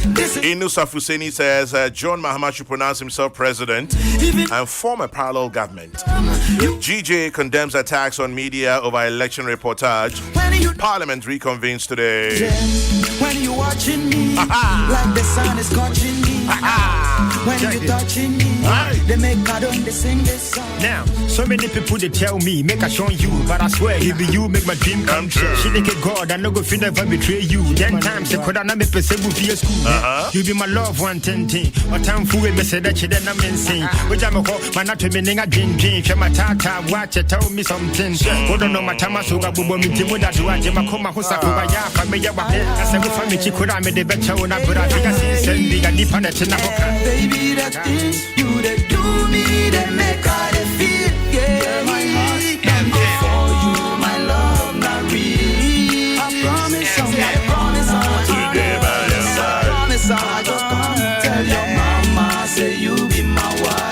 Inusa Fuseni says John Mahama should pronounce himself president and form a parallel government. GJ condemns attacks on media over election reportage. Parliament reconvenes today. When you watching me, like the sun is scorching me. When you touching me, they make I don't sing this song. Now, so many people they tell me, make a show you, but I swear, it be you make my dream come true. She like a God, I no go feel never betray you. 10 times, you could not make a seven for your school. You be my love, 110. What time for me, say that you then I'm insane. Which I'm a hope, my not meaning a drink. My tata, watch it, tell me something. Hold on, my time, so I will meet him with that. I come a hosa for my yap, I may have a seven family, she could have made the better one, but I think I see sending a deep on the chin. Baby, that things you that do me, that make I feel, yeah, my heart. And for you, my love, not real. I promise, I promise, I'll be by your side. I promise, I'll just come tell your mama, say you be my wife.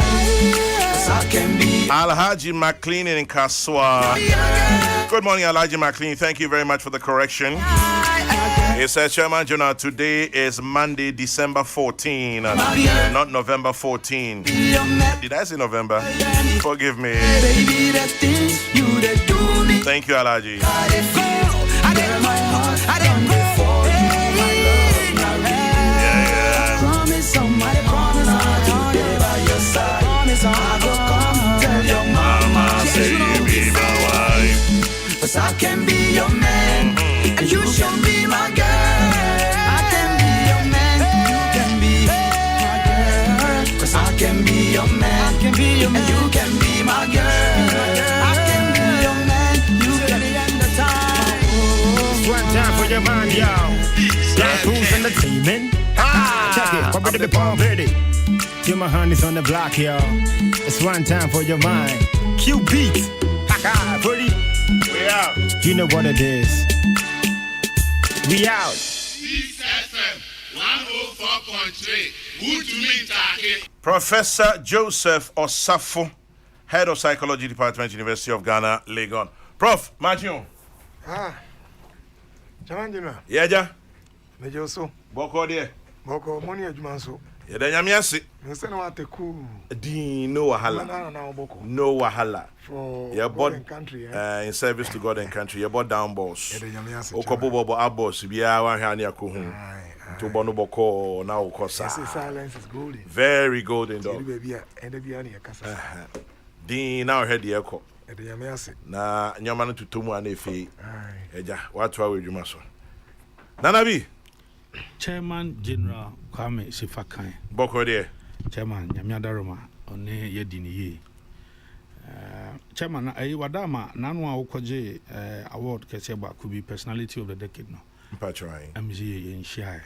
'Cause I can be Alhaji McLean in Kaswa. Good morning, Alhaji McLean. Thank you very much for the correction. It says, Chairman Jonah, today is Monday, December 14, not November 14. Did I say November? Forgive me. Thank you, Alhaji. Mama, say you be my wife. 'Cause I can be your man, and you can be my girl. I can be your man, you can be my girl. 'Cause I can be your man, and you can be my girl. I can be your man, you can be the time. One time for your man, y'all. Black who's in the team, man. Check it, what better be palm ready? Get my hands on the block, y'all. It's one time for your mind. Q beat. Buddy. We out. You know what it is. We out. FM 104.3. Good to meet you. Professor Joseph Osafo, Head of Psychology Department, University of Ghana, Legon. Prof, Matthew. Chamanjina. Yaja. Mejoso. Boko de. Boko money adjumanso. Yeda nyamiase. Nse na wateku. No wahala. No wahala. For God and country. In service to God and country. Your board down boss. Yeda nyamiase. Okobo bobo abos. Biya wan hani akuhu. To bono boko na ukosa. Silence is golden. Very golden dog. Din now head the echo. Na nyama no tutumu anefi. Eja, watu awe dwuma so. Nanabi. Chairman General Kwame Sifakan. Boko de. Chairman Nyamiadaroma one yedi ni ye. Chairman ayi wadama nanu a wokoje award kese ba could be personality of the decade no. Mpatrai. MZ in share.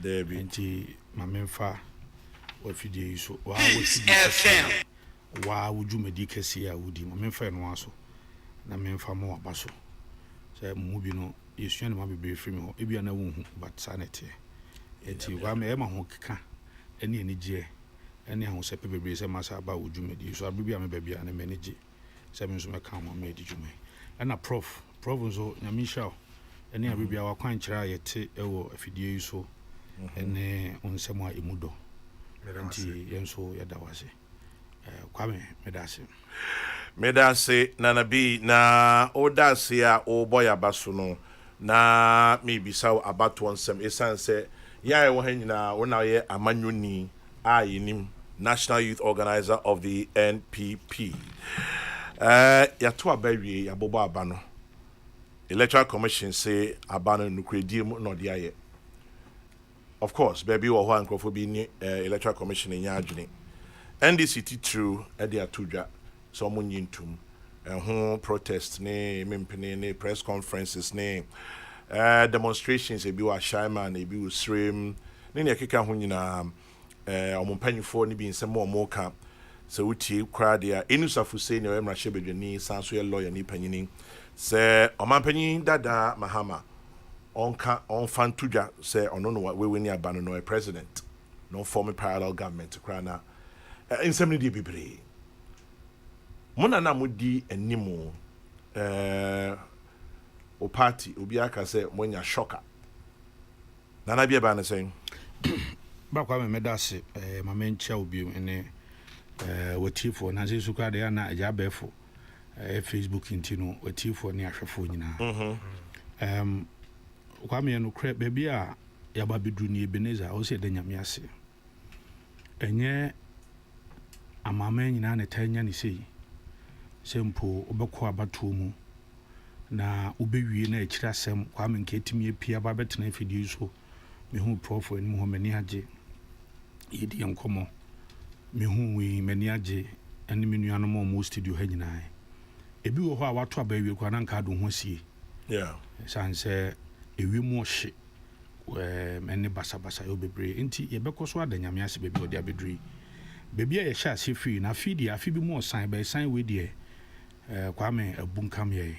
Debi. Enti mamemfa wafidie so wa FM. Wa wujumedi kese ya wudi mamemfa no aso. Na memfa mo abaso. Say mu bi no yesu na mabebe free me ho ebia na wonhu but sanete enti wa me ma ho keka ene ene je ene ho se pebebe se masa ba wujumedi so abibia me babia na manage se me so me ka mo me di jume na prof nso nyamisha ene abibia wa kwan kira yete ewo afidie so ene onsemo a emudo enti yenso yada wase kwame Medase nanabi na odase a oboya baso no na maybe saw about one some essence ya wo hanyina wona ye amanyoni a yenim National Youth Organizer of the NPP ya to abawie ya bobo abano Electoral Commission say abano nukredi mu no de aye of course baby wo ho ankrofo bi ni Electoral Commission nya adwene NDC true e de atodwa so mo nyintum ho protest ne mempene ne press conferences ne demonstrations e bi wa shaman e bi usrem ne ne keka ho nyina omompanyfo ne bi nsem omoka se wutie krade a enusafu sei ne emra shebedwani sanso ye lawyer ni panyini se omampanyin dada mahama onka onfantudwa se ono no we ni abano no president no form a parallel government krana nsem ne di bibre mona na mudi enimo o party obi aka say monya shocker nana bia ba na say ba kwa me medase ma mencha obi ene watifo na se suka de na aja befo Facebook intino watifo ne ahwefo nyina kwa me no kre baby a ya ba bedu ni Ebenezer o se de nyame ase enye amama nyina ne tanya ne sei sempo obekọ abato mu na obewie na akira asem kwa me nketimi epia ba betena afidie so me hu profo eni ho mani age yedi enkomo me hu wi mani age eni me nuanom mo studio ha nyina ebi wo ho a wato aba wie kwa na nka do ho asie sanse ewi mu hye meni basa yo bebre enti ye bekoso adanyame ase bebi odi abedri bebi a ye sha ase free na feed ya fi bi mu osan be san we die kwa me abunkam ye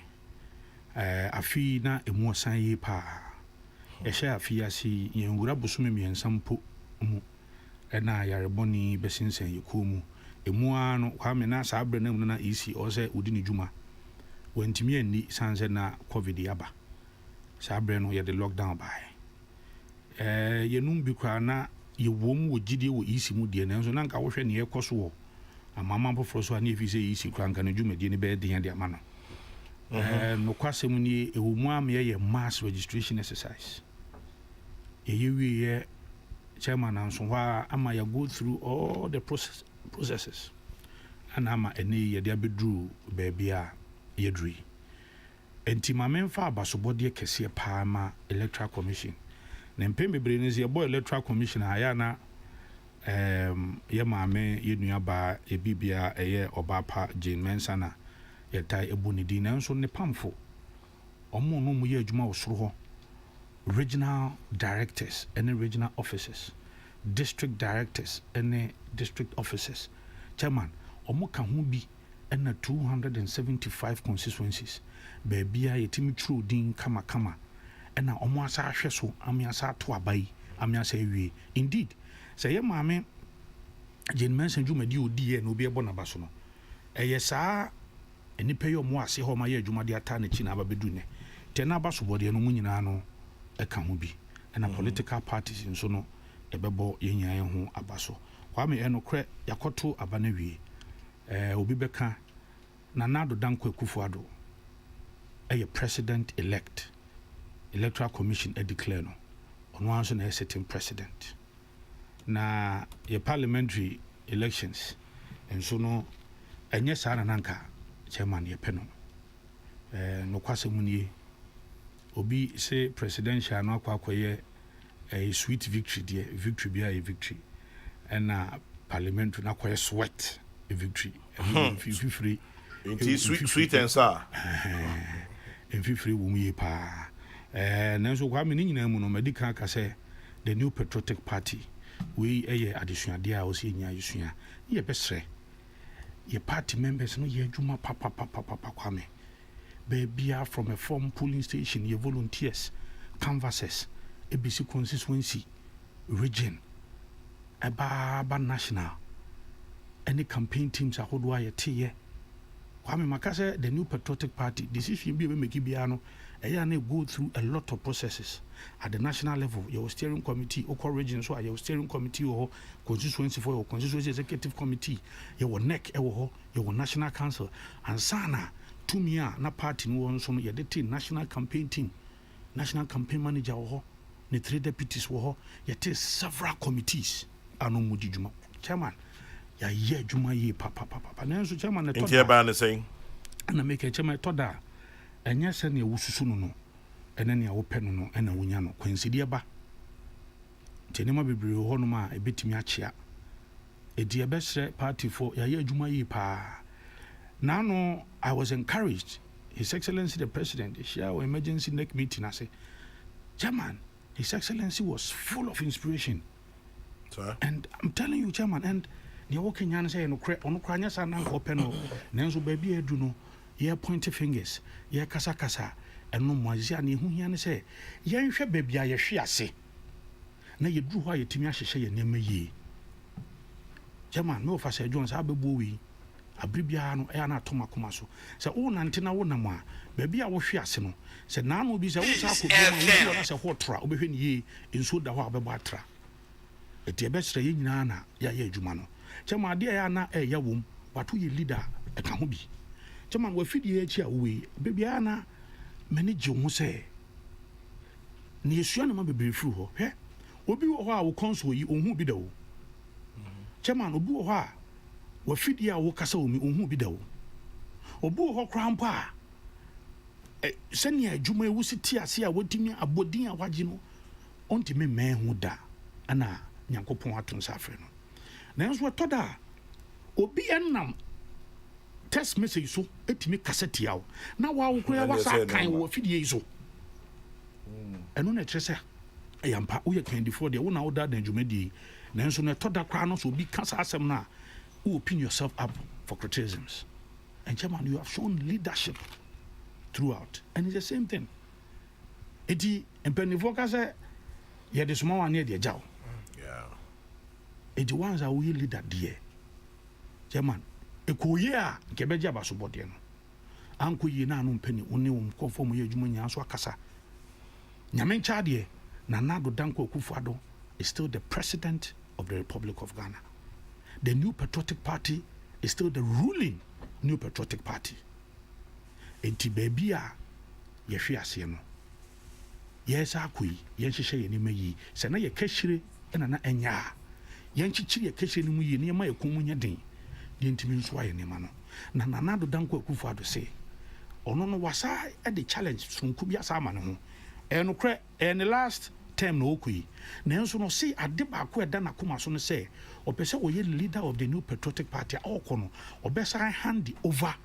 afi na emu osan ye pa ye sha afi ase ye nwura bosume miensampo mu na yareboni besinsen ye komu emu ano kwa me na sa abre na mu na isi o se odi ni juma wantimi ani sanse na covid yaba sa abre no ye de lockdown by yenum bi kwa na ye wom wo gidie wo isi mu die nanso na nka wo hwe ne ye koso wo amama poforo so ani efi se isi kwa nka na dwumadie ne be de ama no no kwasem ni ewo mu am ye mass registration exercise ye wi ye chairman anso wa ama ya go through all the processes and ama ene ye de abedru baby a ye dri enti ma memfa abasobode kese pa ma electoral commission na mpembe brenezi boy electoral commission aya na ye maame ye nuaba e bibia eye obapa Jane Mensa na ye tai ebu ne din nanso ne pamfo omo no mu ye adwuma wo soro ho regional directors and regional officers, district directors and district officers. Chairman, omo ka ho bi na 275 constituencies. Baby a yetimi true din kama na omo asa ahwe so amiasa to abai amiasa wie. Indeed, say ye maame Jane Mensa dwumadi odi ye no bi ebo na baso no. Eye saa enipa ye omo ase ho ma ye dwumadi ata na chi na ababedu ne. Tena baso bode no mu nyina no eka ho bi na political parties nso no ebebo yenya ye ho abaso kwa me eno kre yakoto abana wie obi beka na nado danko ekufuado eye president elect electoral commission declare no ono anso na sitting president na ye parliamentary elections enso no enye saa na nanka chairman ye peno no kwase munie obi say presidential no akwakoye a sweet victory there victory be a victory and parliamentary na kwaye sweat a victory free sweet and sour free wumi pa nanso kwa me nyina mu no medical ka say the new patriotic party we addition dia o se nya yusua ye besre ye party members no ye adwuma papa kwa me baby from a form polling station ye volunteers canvassers ABC constituency region aba national any campaign teams ahodo ayete kwame makase the new patriotic party decision bi make bia no na go through a lot of processes at the national level your steering committee or region so your steering committee or constituency for your constituency executive committee your NEC your national council and sana tumia na party no won so ye de national campaign team national campaign manager wo ne 3 deputies wo ye te several committees ano mudijuma chairman ya ye djuma ye papa na so chairman ne to ntia ba ne sen na make chairman to da enya se ne wususu no ene ne wo pe no ena wonya no kwansidie ba tenema bebre ho no ma ebetimi achia edi ebesre party for ya ye djuma ye pa. Now, I was encouraged. His Excellency the President, the share emergency neck meeting. I say, Chairman, His Excellency was full of inspiration. Sir? And I'm telling you, Chairman, and they're walking and saying, "No cranya sana open Nenzo baby eduno, ye pointy fingers, ye kasa, and no mwazia ni huhiane say, ye baby a ye say. Na ye drew why ye timia she ye name ye. Chairman, no for say Jones abebuwi. Abribia no na atoma koma so se wo nante na wo nam a ba bia wo hwe ase no se na no bi se wo sa ko bi ma wo na se ho tra wo behwe ni ye enso da ho abeba tra eti ebesre ye nyina na ya adwuma no chema ade ya na ya wom wato ye leader e ka ho bi chema wa fidie echi a we bebia na manage ho se ne yesua na ma bebre firi ho hwe obi wo ho a wo console yi ohun bi da wo chema no obi wo ho a wa fidie a wo kasa wo mi ohun bi da wo obi wo ho krampa sani adwuma ewu siti ase a wotimi abodin a wagye no ontimi men ho da ana nyankopon aton safre no nanso atoda obi enam text message so etimi cassette yawo na wa wo kura wa sa kan wo fidie so eno na trese ayampa wo ye kan di for de wo na wo da dan dwumadi nanso na atoda kra no so obi kasa asem na wo open yourself up for criticisms and chairman you have shown leadership throughout, and it's the same thing. Eti empenifo ka say ye de soma wan ye de jaw. Yeah. Eti ones are we leader there. Chairman, ekoye a nke beje abaso bode no. Anko yi na anu mpani oni wo mkofo mo ye adwuma nya so akasa. Nyame ncha de na Nado Danko Akufo-Addo is still the president of the Republic of Ghana. The New Patriotic Party is still the ruling New Patriotic Party. Enti baby a ye hwe ase no yes akoi ye nhyehyɛ ye ne mayi sɛ na ye kahire na na anya ye nkyikiri ye kahire ne mu yi ne ma ye komu nya den de ntimi nso aye ne ma no na Nado Danko Akufo-Addo se ono no wasa e de challenge sunku bi asa ama ne ho no kre the last term no okui na nso no se ade ba ko eda na koma so no se opese oye leader of the New Patriotic Party akọ no obesa hand over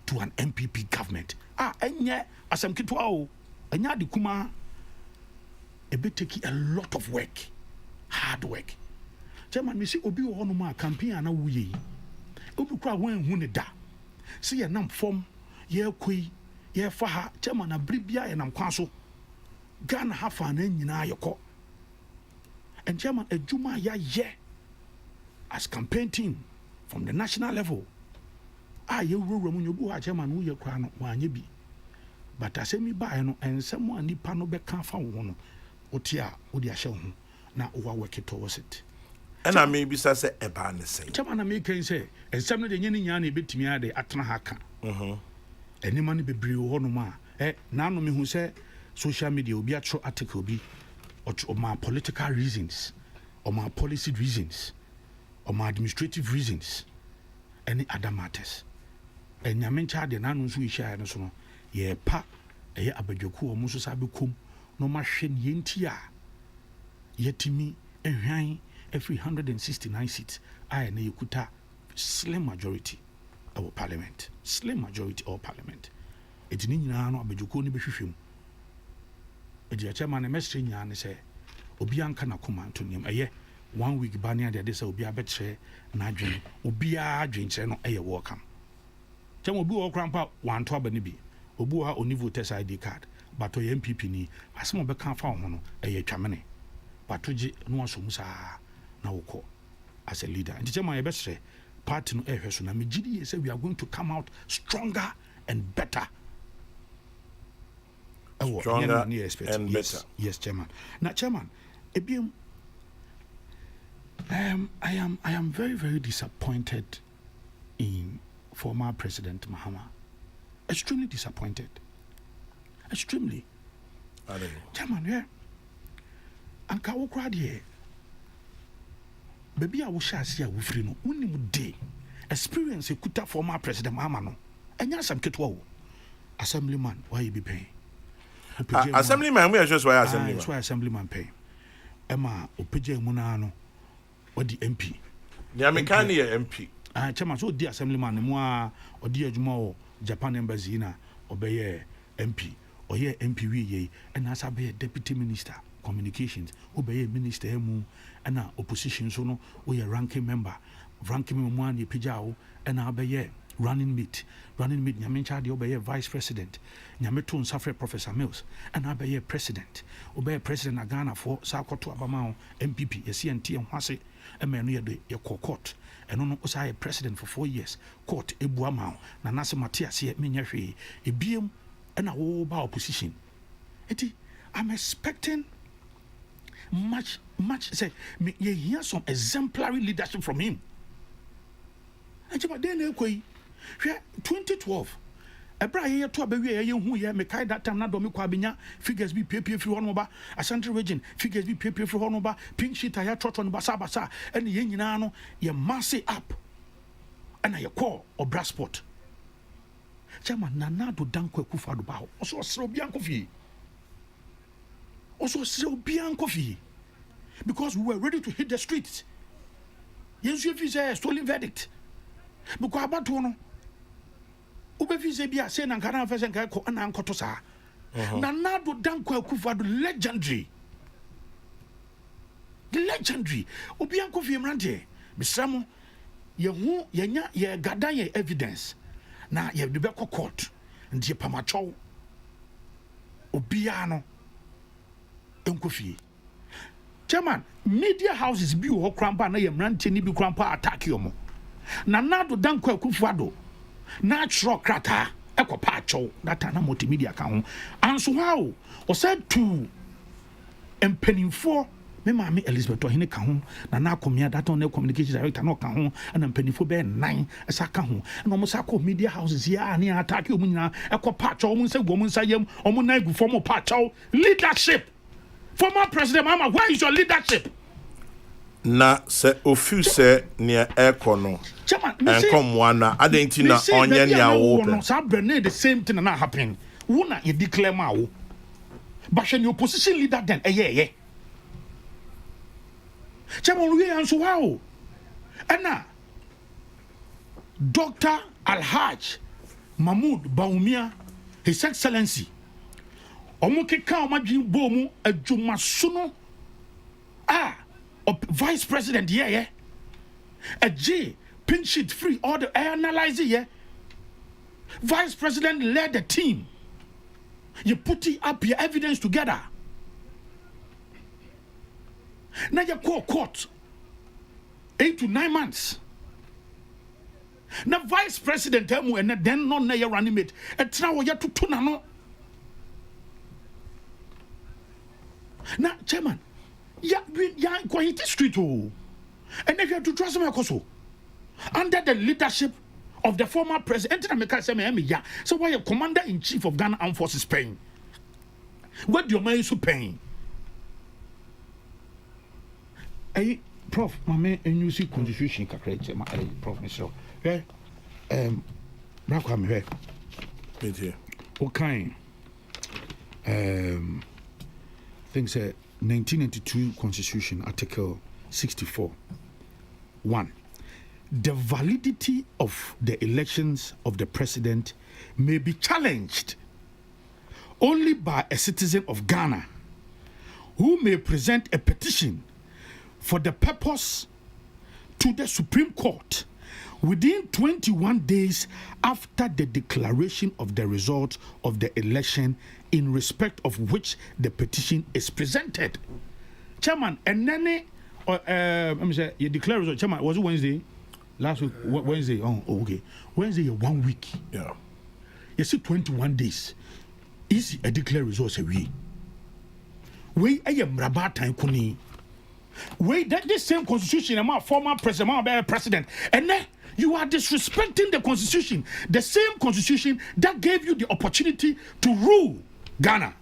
to an MPP government. Enye asem kitwa o. Enya de kuma e be take a lot of work. Hard work. Chairman me see obi wo no ma campaign na wuye. Obi kura wan hu ne da. See ye nam form ye koi ye fa ha chairman na bribia ye nam kwan so. Ghana ha fa na nyina yekọ. And chairman adwuma ya ye as campaign team from the national level. Ye wura mu nyobu ha chairman wo ye kwa no wanye bi but asemi ba no ensem a nipa no beka fa wo no oti a wo di ahye ho na wo work towards it and I may be say e ba ne say chairman na me kan say ensem no de nyane nya na betimi ade atena ha ka enima no bebre wo no ma na no me hu say social media obi atro article bi o ma political reasons or ma policy reasons or ma administrative reasons any other matters. And Yamencha de Nanu Suisha and so on. Ye pa, abadjoku or Musasabikum, no machine yentia. Yetimi, and hang every 169 seats. I and Yukuta, slim majority our parliament. Slim majority of parliament. It's Nina abadjoku ni bishim. A chairman a message and say, Obianka Nakuma Antonium, 1 week bania de this will be a betre na dwen obi a dwen che no eye welcome chem obi wo krampa wan to abani bi obi ha oni voters ID card but oy MPP ni asem obeka fa ho no eye twamene but oje no aso musa na wokọ as a leader and chem ye betre party no ehwe so na megidi say we are going to come out stronger and better. Stronger and better. Yes, chairman. Now chairman, I am very, very disappointed in former President Mahama. Extremely disappointed. Extremely. Chairman, yeah. And Kawo crowd here. Baby, I will share see a wufri no. Uni day experience a kuta former President Mahama no. Enya some kitwa. Assemblyman, why you be paying? Assemblyman, we are just why assemblyman. That's why assemblyman pay. Emma, Opeje Munano. Or the MP. The American MP. Chairman, so the assemblyman, moi, or dear Jumo, Japan embassy, or be MP, or ye MP, ye, and as I be a deputy minister, communications, obey minister, and opposition, so no, we a ranking member, ranking one, ye pijao, and I be running meet, Yamincha, the obey vice president, Yametun suffer Professor Mills, and I be president, obey President Agana for Sakoto Abamao, MPP, CNT, and Hase. A man near the court, and on was I president for 4 years. Court a buamao, Nanasa Matias yet Minyafri, a beam and a whole opposition. I'm expecting much say me you hear some exemplary leadership from him. And then 2012 Ebra ye to abawi ye hu ye me kai that time na do me kwa benya figures bi pie free hono ba Ashanti region figures bi pie free hono ba pink sheet ya trotro no basa and ye nyina no ye mass up and ye call Obra Sport chama Nanado Danko Akufo-Addo ba oso sere obianko fie because we were ready to hit the streets. Yes, you say a stolen verdict because about no Ubefise bia say na nkana afese nka ko na nkoto sa. Nanado Danko Akufo-Addo legendary. The legendary. Obianko fi mrante. Misamo ye hu ye nya ye gada ye evidence. Na ye de be court. Ndi pamacho. Obia no enkofi. Chairman, media houses bi wo krampa na ye mrante ni bi krampa attack yo mo. Nanado Danko Akufo-Addo natural krata ekọ pacho that na multimedia ka ho anso how o said to empenifo me maame Elizabeth Ohene ka ho na akomia that on communication director no ka ho na empenifo be 9 esa ka ho na mo sa ko media houses ya na attack o munyina ekọ pacho mo se go mo nsayem o mo na gu form pacho leadership. Former president mama, where is your leadership? Na se ofuse ne ekono enkom wana adenti na onye ne awo no sa brene the same thing na happen wona ye declare ma wo but when your opposition leader then ye chairman we answer wow ena Dr. Alhaj Mahmoud Baumia, His Excellency omukeka omadwin bomu adwumasuno Vice President a J pink sheet free all the analyze Vice President led the team. You put up your evidence together. Now you call court 8 to 9 months. Now Vice President temu and then no na your running mate. And now you to tunano. Now chairman. Yeah, quite street oh. And if you have to trust me, under the leadership of the former president, so why a commander-in-chief of Ghana Armed Forces paying? What do you mind so paying? Hey, Prof, my man, and you see constitution, Prof, Mr. Rakwam here. What kind? Things 1992 Constitution, Article 64. 1. The validity of the elections of the president may be challenged only by a citizen of Ghana who may present a petition for the purpose to the Supreme Court within 21 days after the declaration of the result of the election in respect of which the petition is presented. Chairman, and then let me say you declare result. Chairman, was it Wednesday? Last week, Wednesday. Oh, okay. Wednesday, 1 week. Yeah. You see, 21 days. Is a declare results a week. We am Rabat time kuni. We that this same constitution, I'm a former president, and then you are disrespecting the constitution, the same constitution that gave you the opportunity to rule Ghana.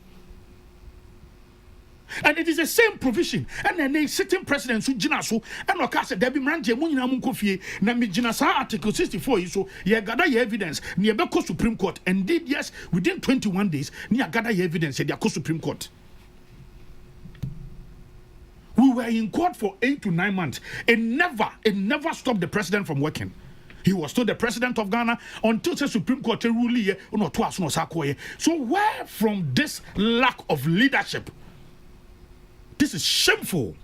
And it is the same provision. And then they sitting presidents who jinaso and okase there be mranje munyina munkofie na me jinasa article 64 so ye gather your evidence near Beko Supreme Court and did yes within 21 days near gather your evidence at the Supreme Court. We were in court for 8 to 9 months. It never stopped the president from working. He was still the president of Ghana until the Supreme Court ruled. So where from this lack of leadership? This is shameful.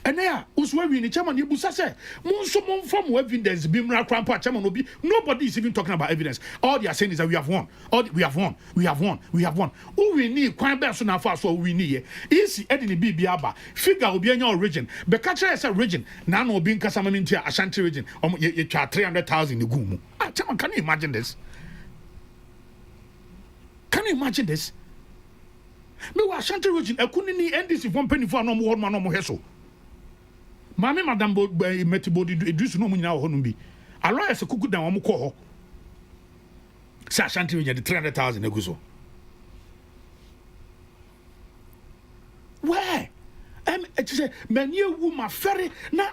And there, Uswewi in chairman, you say, Monso from evidence, Bimra Crampa, chairman, nobody is even talking about evidence. All they are saying is that we have won. We have won. Who we need, quite best on our fast, what we need. Easy, Eddie Biaba, figure will be in your region. But catcher is a region, Nano being Casamamintia, Ashanti region, you charge 300,000 in the Gumu. Chairman, can you imagine this? Can you imagine this? Me wa Ashanti region ekuni ni NDC for penifo anom ho ma no mo heso. Mami madam metibo Idris no mu nyina ho no bi. Aloya se kuku dan wo mo kɔ ho. Sa Ashanti region the 300,000 eguso. Where? It is a many woman ferry na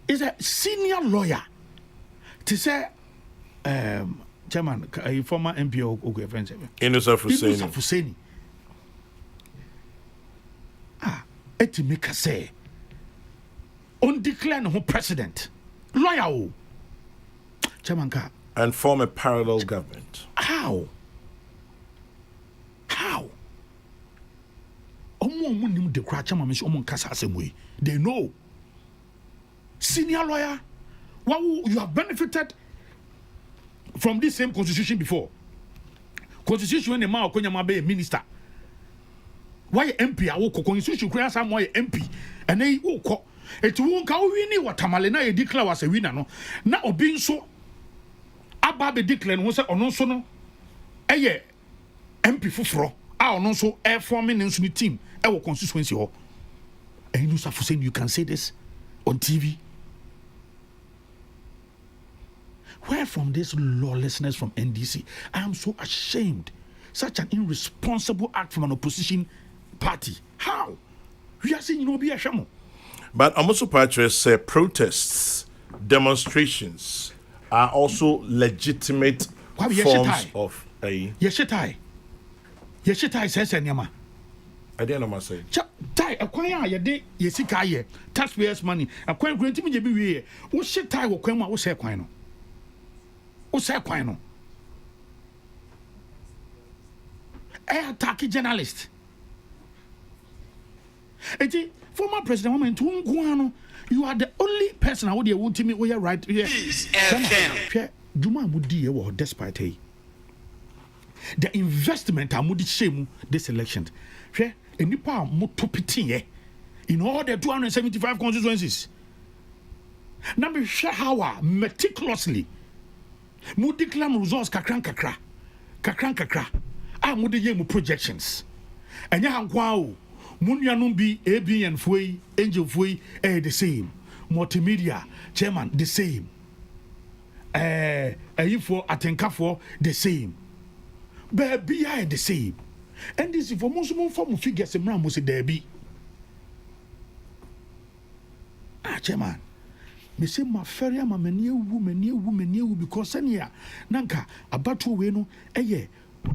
is a senior lawyer. To say chairman a former MP of friends. Inusa Hussein. Eti make say undeclared no president. Lawyer chairman ka and form a parallel government. How? The they know. Senior lawyer, you have benefited from this same constitution before. Constitution when the man or be a minister. Why MP? I will constitution create some why MP and they will call it won't go winning what Tamalena you declare was a winner. No, now being so Ababe declare was a no so no. Aye, MP Fufro. I no so air forming in team. Our constituency. And you saying you can say this on TV. Where from this lawlessness from NDC? I am so ashamed. Such an irresponsible act from an opposition party. How? We are saying be a shamo. But I'm also say protests, demonstrations are also legitimate forms of a. Yeshitai says anyama. I didn't know my say. Tai acquire your day, yesika taxpayers' money. A coin granting me be we. What shit tie will come out, say quino. What's that quino? A attack journalist. Former President woman to Guano, you are the only person I would want to me where you're right here. Juma Mudi or despite the investment I would shame this election. And nipa motopiti in all the 275 constituencies. Now be share how meticulously declare results kakran kakra. I would ye projections. And ya wow munyanum bi ABN foi angel foi the same. Multimedia chairman the same. For Atenka for the same. Baby I the same. And this for most form of figures in Ram was a derby. Chairman, me say my ferry, my new woman, because Sanya Nanka, about to win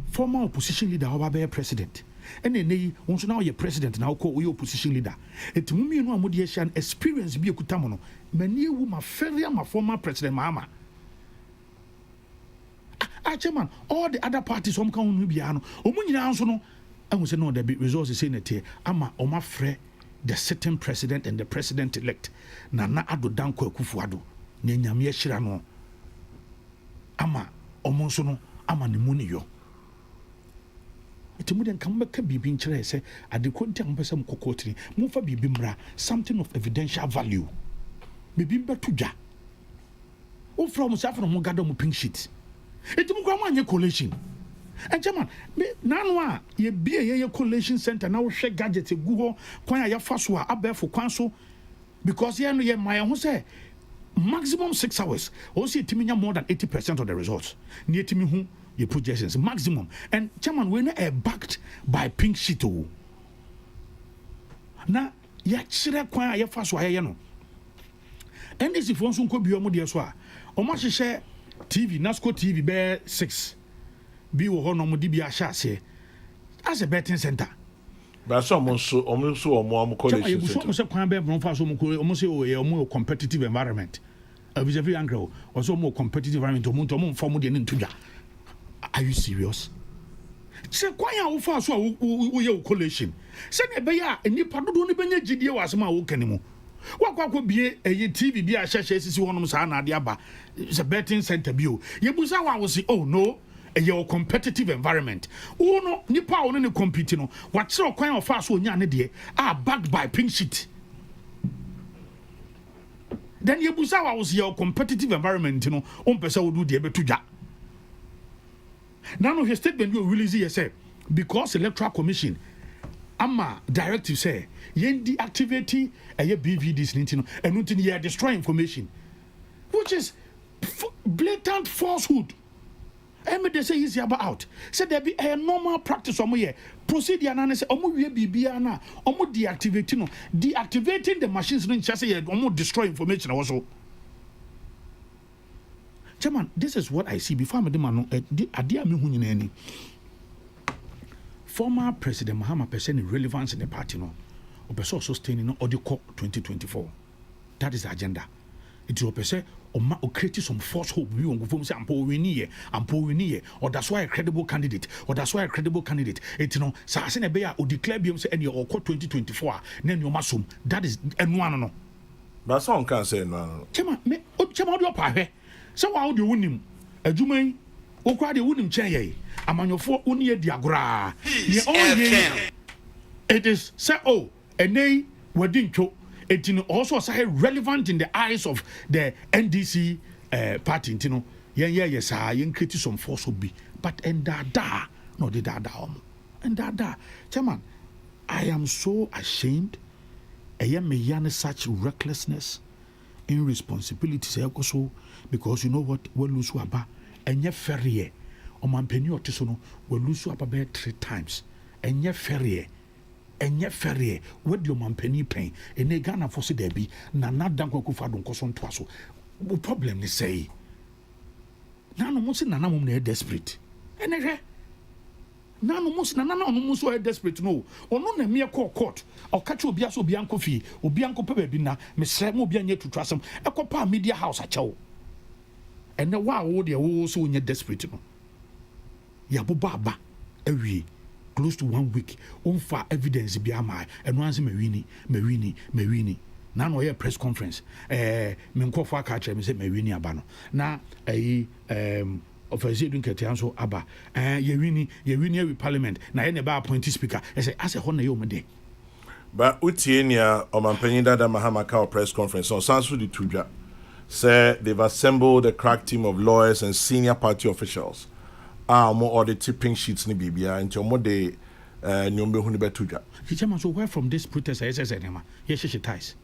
former opposition leader, our president. And then once now your president now call your opposition leader. It mumi no amodiation experience be a kutamono. Many woman ferry, my former president, Mama. Chairman, all the other parties some can be ano. Omunyina anso no, I will say no, the resources in it here. Ama oma frɛ the sitting president and the president elect. Nana Addo Dankwa Akufo-Addo. Ne nyame ahyira no. Ama omonso no, ama ne muni yo. Etimu den kan bɛka bibi nkyerɛ sɛ adekonti a mpɛsɛ mkokotiri. Mumfa bibi mra something of evidential value. Bibi mbeto dwa. O from safo no gado mo pink sheet. Etimu kwa manye collation. And chairman, me nanwa ye bia ye collation center na wo hwe gadget egu ho kwan ya faso a abefo kwan so because ye no ye my ho say maximum 6 hours. Also etimi nya more than 80% of the results. Ni etimi hu ye projections maximum. And chairman we na backed by pink sheet o. Na ya kire kwan ya faso a ye no. And this if one so nko bi omo de so a omo hyehyɛ TV, Nasco TV, bear 6. Be wo no mo di bi ahya as a betting center. But someone so college. You so kwan be from fa so mo say o mo competitive environment. Vis a vis angle or so more competitive environment to mo form de ntu dwa. Are you serious? Say kwan ya wo fa so wo ye collation. Say na be ya nipa dodo ni benya gidie wasema wo kanimo. Wakwa bie eye TV bi a hyehye sisi honom saa na ade aba. It's a betting center bio. Yebusa wa wo say oh no, a competitive environment. Oh no, nipa ono ne compete no. What kwan of us onya ne de are backed by pink sheet. Then yebusa wa wo say your competitive environment no, pesa wo do de beto dwa. Now no his statement you release here say because electoral commission ama directive say yen deactivate BVDs nintino and until you destroy information, which is blatant falsehood. They say he's out. Say there be a normal practice or more procedure and say deactivating the machines just say destroy information also. Chairman, this is what I see before I demand former President Mahama percent relevance in the party no or sustaining no audio 2024. That is the agenda. It will say or create some false hope. We won't go say I'm poor or that's why a credible candidate, or that's why a credible candidate. It Sasene Beya or declare BM say any or 2024. Then your masum. That is no. But some can say no. Chema, Chema, your pie. So how do you win him? A Jumay, or quite a wooden chair. Among your 4 unia diagra. It is say a nay, Wadinko. It also say relevant in the eyes of the NDC party. Yes, I create some force will be, but and da no the da and da chairman. I am so ashamed. I am a such recklessness, irresponsibility. Also, because you know what we lose waba and ye ferry or man penny or tisono will lose waba 3 times and ye ferry. And yet ferry what your man penny pain and a Ghana for Debbie Nana Danko Kufadon Coson Twasso. What problem they say? Nano Musi Nana Mum desperate. And Nano Mus Nana Mus were desperate no or no a mere court or catch Biaso Bianco fee or Bianco Pebina, Miss Remo Bianye to trust him a copa media house at Chow. And the wow, they are also in your desperate. Yabu Baba, every. Close to 1 week, for evidence be amai, and once Merini. Now no press conference. Menko for catcher, me say Merini abano. Now officer doing Ketianso Abba. Yerini with parliament. Now any bar appointee speaker. I say as a honor you day. But Utienia or Mampenida Mahama Cow press conference on Sansu di Tuja say they've assembled a crack team of lawyers and senior party officials. More or the tipping sheets ni bibia into more de nyombe huni betuja. Chairman, so where from this protest yes she ties.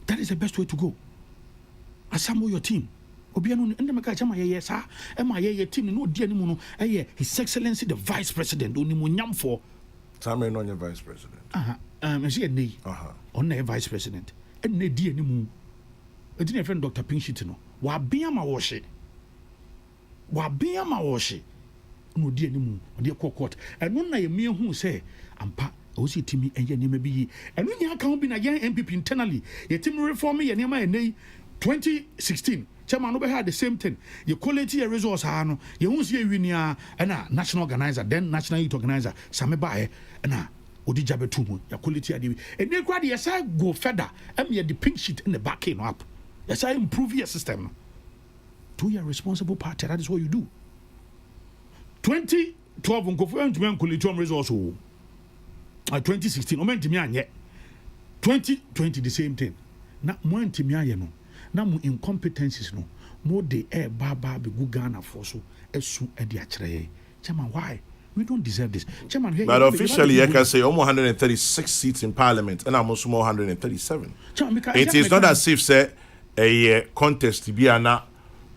That is the best way to go. Assemble your team. Obiano ndemeka chama ye sa ema ye team no di animu no His Excellency the Vice President oni mo nyam for Tamre no Vice President. Say nei. On Vice President. And ne di animu. E di friend Dr. Pinshit no. Wa bia ma wo hye. Wabia ma woshi no di animu odi court and no na ye me hu say ampa o si timi enye nema bi and no nya kan bi na ye MPP internally ye timi reform ye nema enei 2016 chairman no be had the same thing ye quality resource ha no ye hu se winia na national organizer then national youth organizer same bae na odi jabetu mu ya quality ade and they crowd ye say go further ye the pink sheet in the back no up ye say improve your system no. To your responsible party, that is what you do. 2012, resource. 2016, 2020, the same thing. Now, more no. Now, more incompetencies, no. More the air, Baba, be good Ghana for so, as soon as the actually. Chairman, why? We don't deserve this. Chairman, but officially, I can say almost 136 seats in parliament, and almost more 137. It is not as if, say, a contest to be an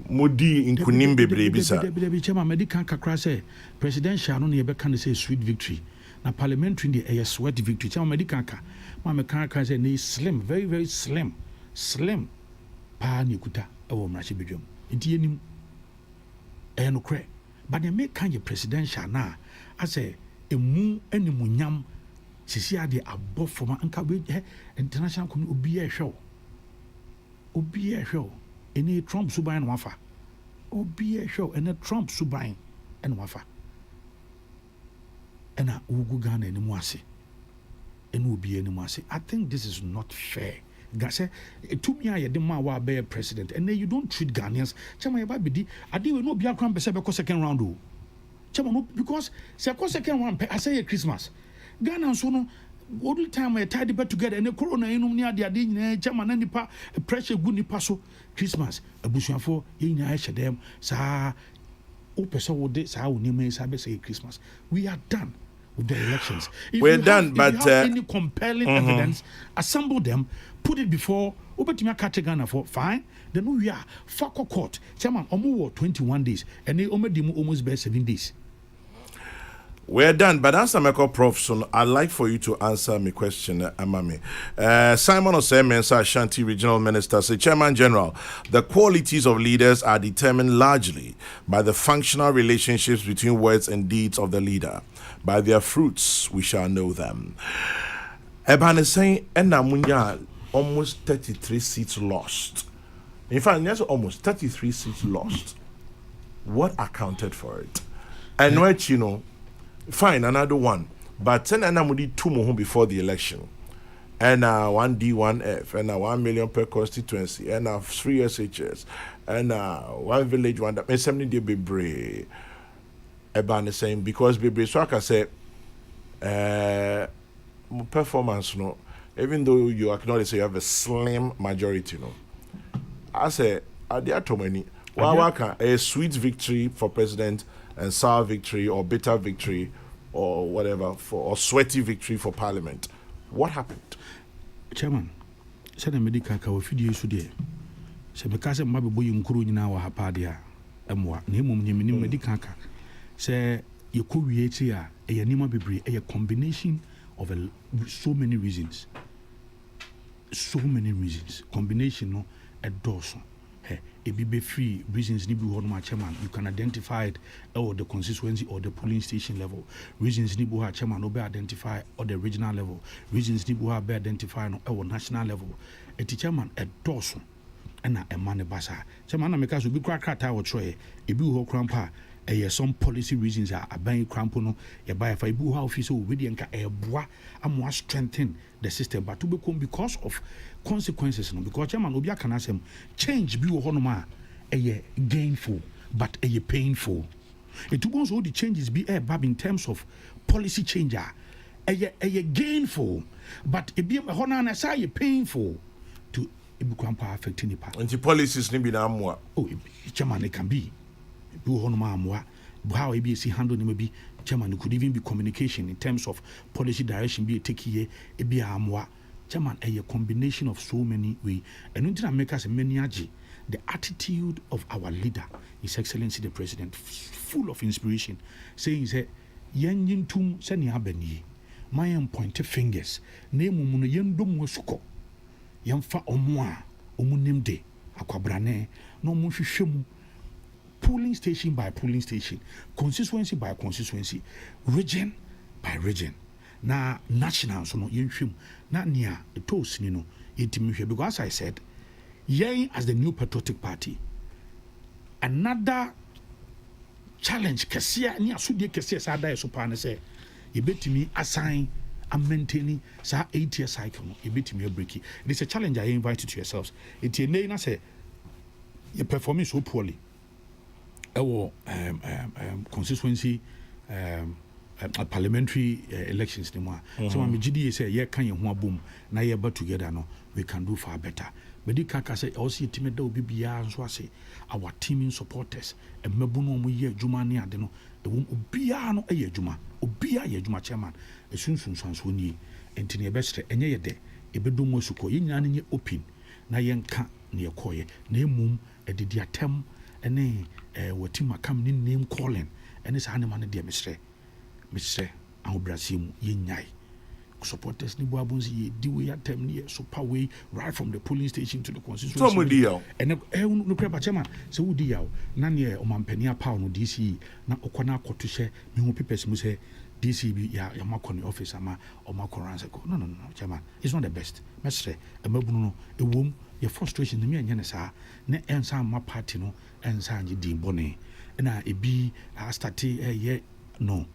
Modi in Kunimbe Brebisa. Chairman, medical kakra say presidential no ye can say sweet victory. Na parliamentary the a sweat victory. Chairman, medical ka. Mama kakra say ne slim, very very slim. Pa ni kuta e wo mrachi bedwam. Enti enim e no kre. But the make kan ye presidential na ase emu animunyam sisi ade abofoma anka we international community obi e hwe any Trump subain wafa. Obi e show and a Trump subain and wafa. And a ugu Ghana any mwase. And will be any mwase. I think this is not fair. Gase to me I demand wa be president and then you don't treat Ghanaians. Chama ya babidi ade we no bia kran pese be ko second round o. Chama no because say ko second round I say Christmas. Ghana so no all the time we tied it together and the corona enum ni ade nyina chama na nipa pressure gu nipa so Christmas abusuafo ye nyina ehye dem sa o pese wo de sa wo nima sa be say Christmas we are done with the elections. If We're you done, have, but if you have any compelling evidence, assemble them, put it before Obetimia Kategana for fine. Then we are Fako court. Chairman, Omo 21 days, and they Omedimu almost by 7 days. We're done, but answer my Prof. So I'd like for you to answer my question, Amami. Simon Osemensa, Ashanti Regional Minister, say, Chairman General, the qualities of leaders are determined largely by the functional relationships between words and deeds of the leader. By their fruits, we shall know them. Eban is saying, Munya, almost 33 seats lost. In fact, yes, almost 33 seats lost. What accounted for it? And what you know, fine, another one. But then we did 2 more before the election. And 1D, 1F, and 1 million per constituency, and 3 SHS, and 1 village, 1 that. And 70 day be brave. Eban is saying, because be so I can say, performance, no, even though you acknowledge you have a slim majority, no. I say, are there too many? A sweet victory for president and sour victory or bitter victory or whatever or sweaty victory for parliament. What happened? Chairman, said the medical car with video today. Say because my boy in Kuru in our hapadia, and what name of medical car. Say you could reach here a Yanima Bibri, a combination of so many reasons. So many reasons. Combination no a dozen. It be free reasons need be chairman. You can identify it or the constituency or the polling station level. Reasons need be chairman or be identified or the regional level. Reasons need be identified or national level. A chairman a dozen and a man basa. Chairman because we be crack or try a be ho crampa. Some policy reasons are buying crampono, a buy a fibu office already and a bois and more strengthen the system, but to become because of consequences. Because Chairman Obia can ask him change be honoma a gainful but a painful. It was all the changes be a bab in terms of policy changer, a gainful, but it be a honor and a painful to Ibukampa affecting the part. And the policies need be now more. Oh, Chairman, it can be. How ABC handle maybe chairman could even be communication in terms of policy direction be a take here a be a chairman a combination of so many ways and until make us a many the attitude of our leader, His Excellency the President, full of inspiration, saying that yen yin tum seni abeni my pointed fingers name muno yen dum wasuko yen fa omwa omunim de akwabrane no mu hwehwem polling station by polling station, constituency by constituency, region by region. Na national so no yenhwem na nia etos ni no yetimi because I said yen as the new patriotic party another challenge kese ni asudie kese sa da so pa na say yebetimi assign and maintaining sa 8-year cycle no yebetimi break it is a challenge I invite you to yourselves it ye na say you performing so poorly constituency parliamentary elections anymore. So I'm GDA say yeah can you boom now you but together no we can do far better. But the kaka say also team that will be so say our teaming supporters and mebuno mu ye juma ni ade no e won obia no ye juma obia ye juma chairman e sunsun so ni enti ne bestre enye ye de e bedo mo suko ye nyane nye open na ye nka ne ye koye na emum e de diatem ene watima kam ni name calling ene sa ne man de mesre ahobrasimu ye nyai supporters ni boabonzi ye diwe ya tem ni so power right from the polling station to the constituency so mo di yaw ene no preba chema se wo di yaw na ne omampani apa no DC na okona akoto hye me hu papers mu se DC bi ya makoni office ama o makoranse ko no chema it's not the best mesre emabunu no ewom your frustration na me anya ne sa na ensa ma party no ensa anye din bone na ebi start ye no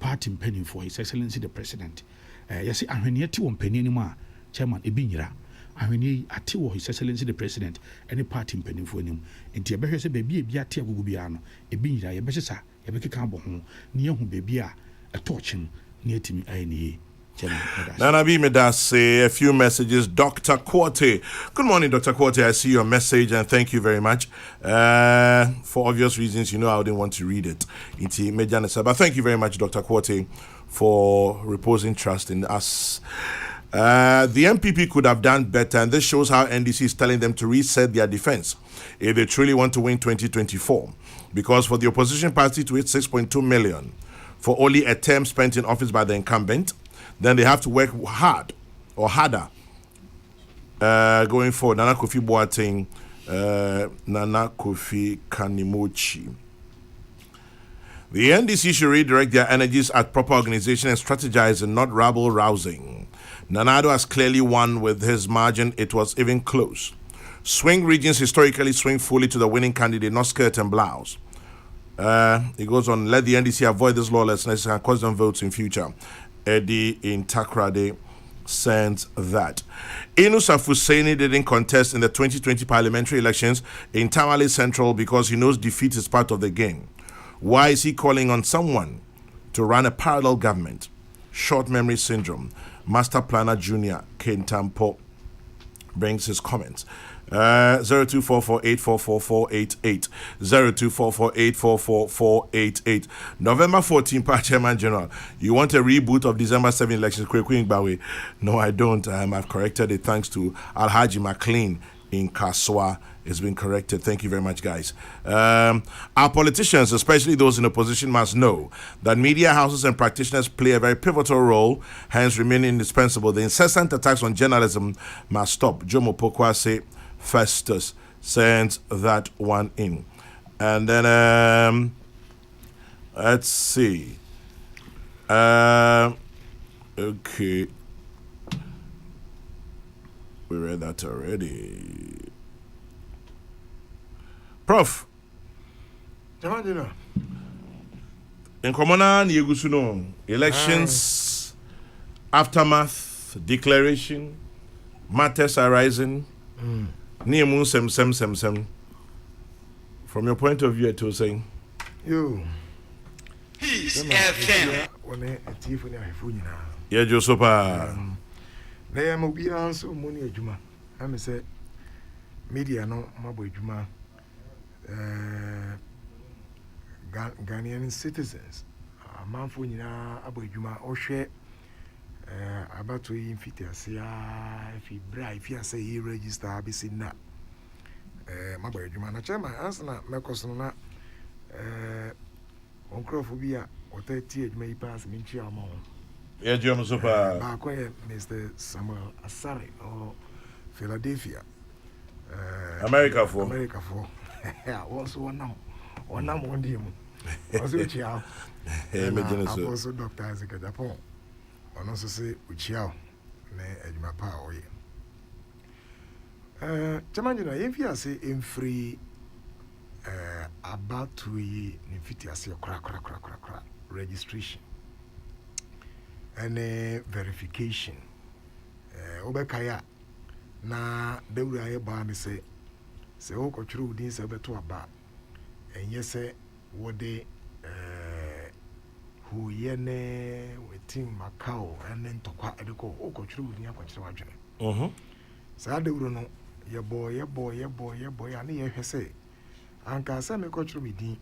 party penny for His Excellency the President yes ahwene ati won penny animo a chairman ebi nyira ahwene ati wo His Excellency the President any party penny for anim enti ebehwe se ba bi ati agogo bia no ebi nyira ye behesa ye bekeka bo ho ne yehu ba bi a etochin ne atimi ayene Nana B. Medas, a few messages. Dr. Quote. Good morning, Dr. Quote. I see your message and thank you very much. For obvious reasons, you know I didn't want to read it. But thank you very much, Dr. Quote, for reposing trust in us. The MPP could have done better, and this shows how NDC is telling them to reset their defense if they truly want to win 2024. Because for the opposition party to hit 6.2 million for only a term spent in office by the incumbent, then they have to work hard or harder going forward. Nana Kofi Boateng, Nana Kofi Kanimochi. The NDC should redirect their energies at proper organization and strategize and not rabble-rousing. Nanado has clearly won with his margin. It was even close. Swing regions historically swing fully to the winning candidate, not skirt and blouse. He goes on, let the NDC avoid this lawlessness and cause them votes in future. Eddie in Takrade sends that. Inus Afuseni didn't contest in the 2020 parliamentary elections in Tamale Central because he knows defeat is part of the game. Why is he calling on someone to run a parallel government? Short memory syndrome. Master Planner Junior Kentampo brings his comments. 0244844488 0244844488. November 14, Chairman General. You want a reboot of December 7 elections? No, I don't. I've corrected it thanks to Alhaji McLean in Kaswa. It's been corrected. Thank you very much, guys. Our politicians, especially those in opposition, must know that media houses and practitioners play a very pivotal role, hence remain indispensable. The incessant attacks on journalism must stop. Jomo Pokwase Festus sends that one in. And then, let's see. Okay. We read that already. Prof. In Komona Yegusuno, elections, aftermath, declaration, matters arising. Niamun sem. From your point of view, it was saying. You. Peace FM. Yeah, Josopa. They am be answer money juma. I say media no mabo juma. Ghanaian citizens. A man for nyina abo juma o hwe about to infitiasia if he bra if he say he register abisi na mabo juma na chairman answer na mekoso na onkrofobia o 30 juma yi pass minchi amon. Yeah, Josopa. Mr. Samuel Asare or Philadelphia. America for. Also one day. Also, also Dr. Isaac Japan. And also say, Uchiao, ne Edmapa Oye. Jamajina, if you say in free about 2 years, if you say crack registration. And verification. Obekaya na dewura ba me say o ko churu din se beto aba enye se wode hu ye ne wetin Macau ene ntokwa edeko o ko churu din akwa chire wadwene sa dewura no ye boy ya na ye hwese anka se me ko churu mi din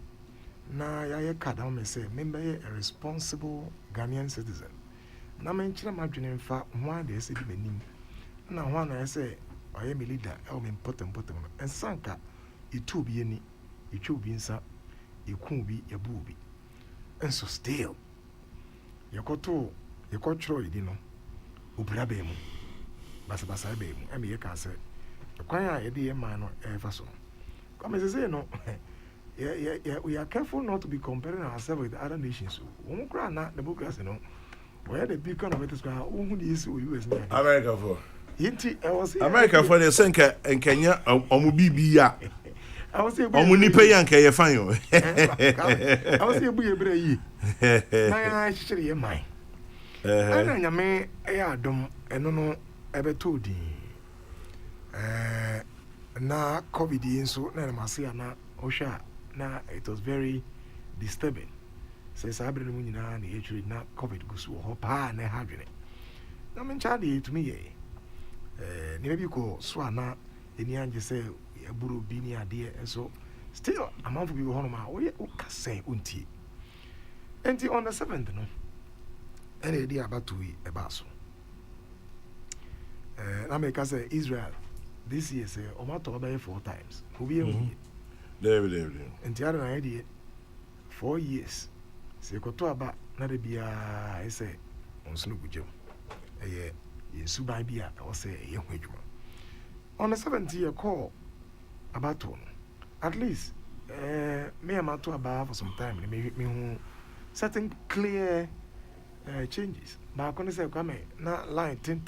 na ya ye kada me say me be a responsible Ghanaian citizen. Na menchira madwene mfa ho ade ese bi manim na ho na ese oye me leader e me important ensanka itu bi ani itu bi nsa eku bi ebu bi enso still yekochro idi no obra be mu basa be mu e me ye ka se kwan a ye de ye man no e fa so come say no we are careful not to be comparing ourselves with other nations. We kra na democracy no. Where the beacon of it is going, who is US now? America for. America for the Senka and Kenya, Omubibia. I was saying, Omunipe and Kaya Fanyo. I was saying, we are my actually, my. And I may Adam and no ever told you. Na COVID in so, Namasia, Osha, na it was very disturbing. Says I bring na the actually na COVID goes to hopa na having it. Na men chadi to me maybe go swana any anje say buru bi ni ade so still amount of people honoma o say unti enti on the 7th no ɛna ɛdi abatoɔ yi ɛbaa so na mɛka sɛ Israel this year sɛ ɔmo atɔ ɔbɛyɛ 4 times obi yɛ mu David. nti ara na yɛ deɛ 4 years sɛ ɛkɔtɔ aba na de biara ɛsɛ ɔnso no gugyam ɛyɛ yɛsuban bi a ɛwɔ sɛ ɛyɛ ho adwuma on the 70 year call abatoɔ no at least me am ato aba for some time me hu certain clear changes baako ne sɛ kwame na line tin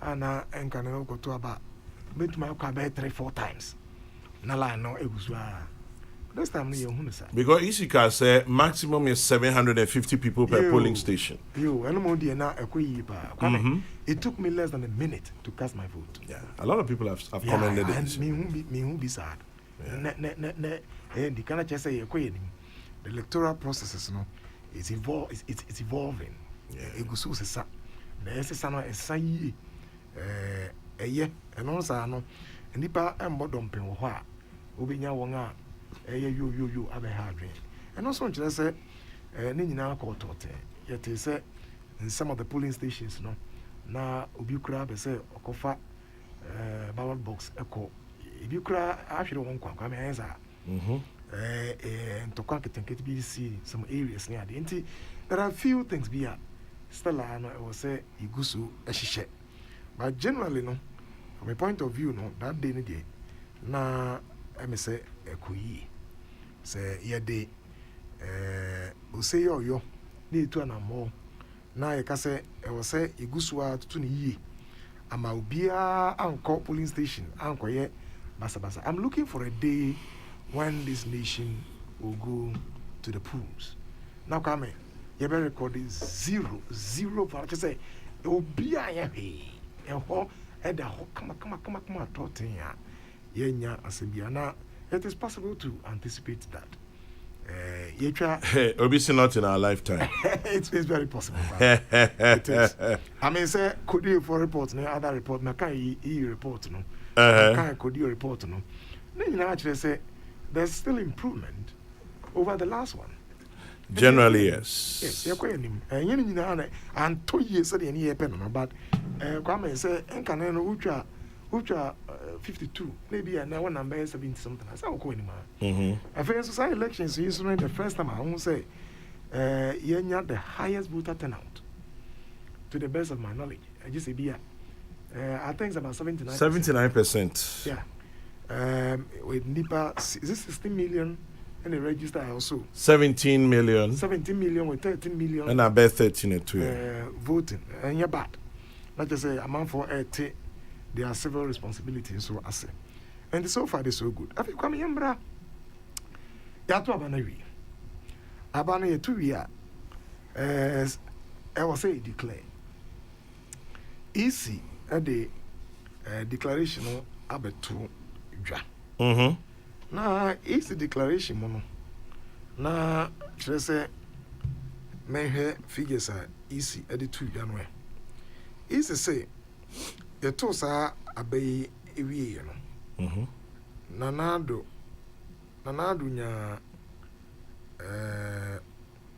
ana enka na okoto aba betuma akɔ aba 3-4 times na line no egusu a this time no hu sir Because Isika said maximum is 750 people per polling station. And more na kwame it took me less than a minute to cast my vote. Yeah, a lot of people have commended it. And me who be sad. And the kind of say the electoral processes no it's evolving. Egusu sesa na esesa no esa yi eye eno sa no nipa embodom ho a obinya won a yo abeha adwen and also nkyerɛ sɛ ne nyinaa kɔɔtɔɔtɛ yɛte sɛ in some of the polling stations no na obi kura bɛ sɛ ɔkɔfa ballot box ɛkɔ ebi kura ahwere wɔn kwa me ayɛ saa ntɔkwa nketenkete bi si some areas ne ade nti there are few things bi a still no ɛwɔ sɛ igu so ɛhyehyɛ but generally no from a point of view no that day ne deɛ na ɛmɛ sɛ ɛkɔyie sɛ yɛde ose yɛ ɔyɔ na etu anamɔ na yɛka sɛ ɛwɔ sɛ egu so a tutu ne yie ama obiara ankɔ polling station ankɔyɛ basabasa. I'm looking for a day when this nation will go to the polls. Now come you better record zero for just say obiara yɛ hwee ɛhɔ ɛda hɔ kama tɔten a yɛnya asɛbia na it is possible to anticipate that. Obviously not in our lifetime. It's very possible. It is. I mean, say could you for report no other report na kan e report no. Kan could you report no. Then you actually say there's still improvement over the last one. Generally, yes. Yes, you're quite him. And you know, and 2 years said any pen no, but come say enka no which are 52, maybe and now number 70 something. I said, okay, anymore. I think society elections is the first time I won't say, you had the highest voter turnout, to the best of my knowledge. I just say, I think it's about 79%. 79%. Yeah. With NIPA, is this 16 million? And the register also 17 million. 17 million with 13 million. And I bet 13 at 2. Voting. And you're bad. Not just say amount for there are several responsibilities, so I say. And so far, they're so good. Have you come in, bra? Yatu Abanawi. Abana 2 years. As I was say, declare. Easy at the declaration of Abetu Dra. Na easy declaration, mono. Na, just say, may figures are easy at the 2 January. Easy say, the tosa abe ewie no nanado nya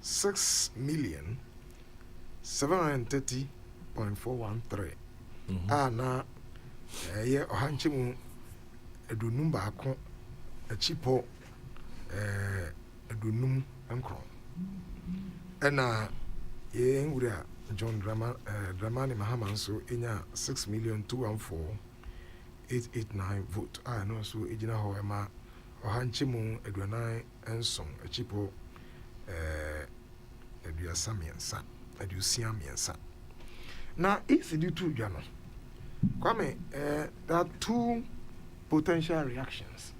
6,730,413 na ye ohanche mu edunum baako achipo edunum enkro ena ye nwura John Dramani Mahama so enya 6,214,889 vote. I know so ejina ho ema ohanchemu eduanan enson achipo eduasamiensa edusiamiensa. Na if you do dwa no. Kwame there are 2 potential reactions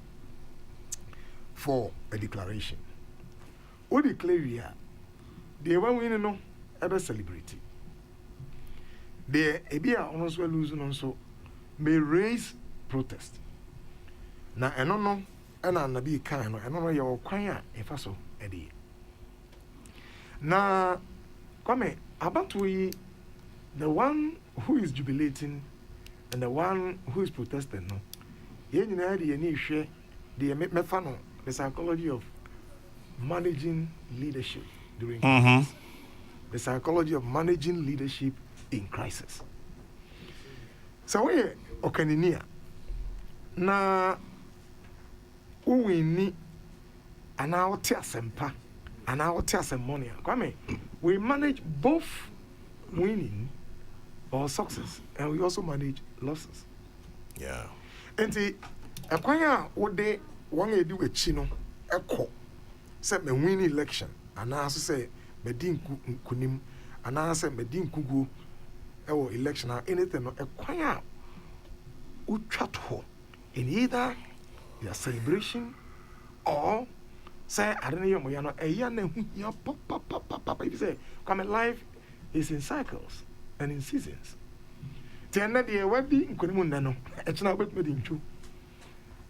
for a declaration. O declare here the one we no ever celebrity. The Ebia also lose no so may raise protest. Na eno no ena na bi kan no eno no ye okwan a efa so ede. Na come about we the one who is jubilating and the one who is protesting no. Ye nyina de ni hwe de mefa no the psychology of managing leadership during the psychology of managing leadership in crisis. So we okaninia na uwini ana wote asempa ana wote asemonia. Kwame, we manage both winning or success, and we also manage losses. Yeah. Enti akwanya wode won edi wechi no ekọ say me win election ana so say me di nkunim ana say me di nkugu ewo election or anything no akwanya utwato in either your celebration or say I don't know you know eya na hu ya papa if you say come life is in cycles and in seasons. Tiana de wadi nkunim nna no echina obetme di ntwu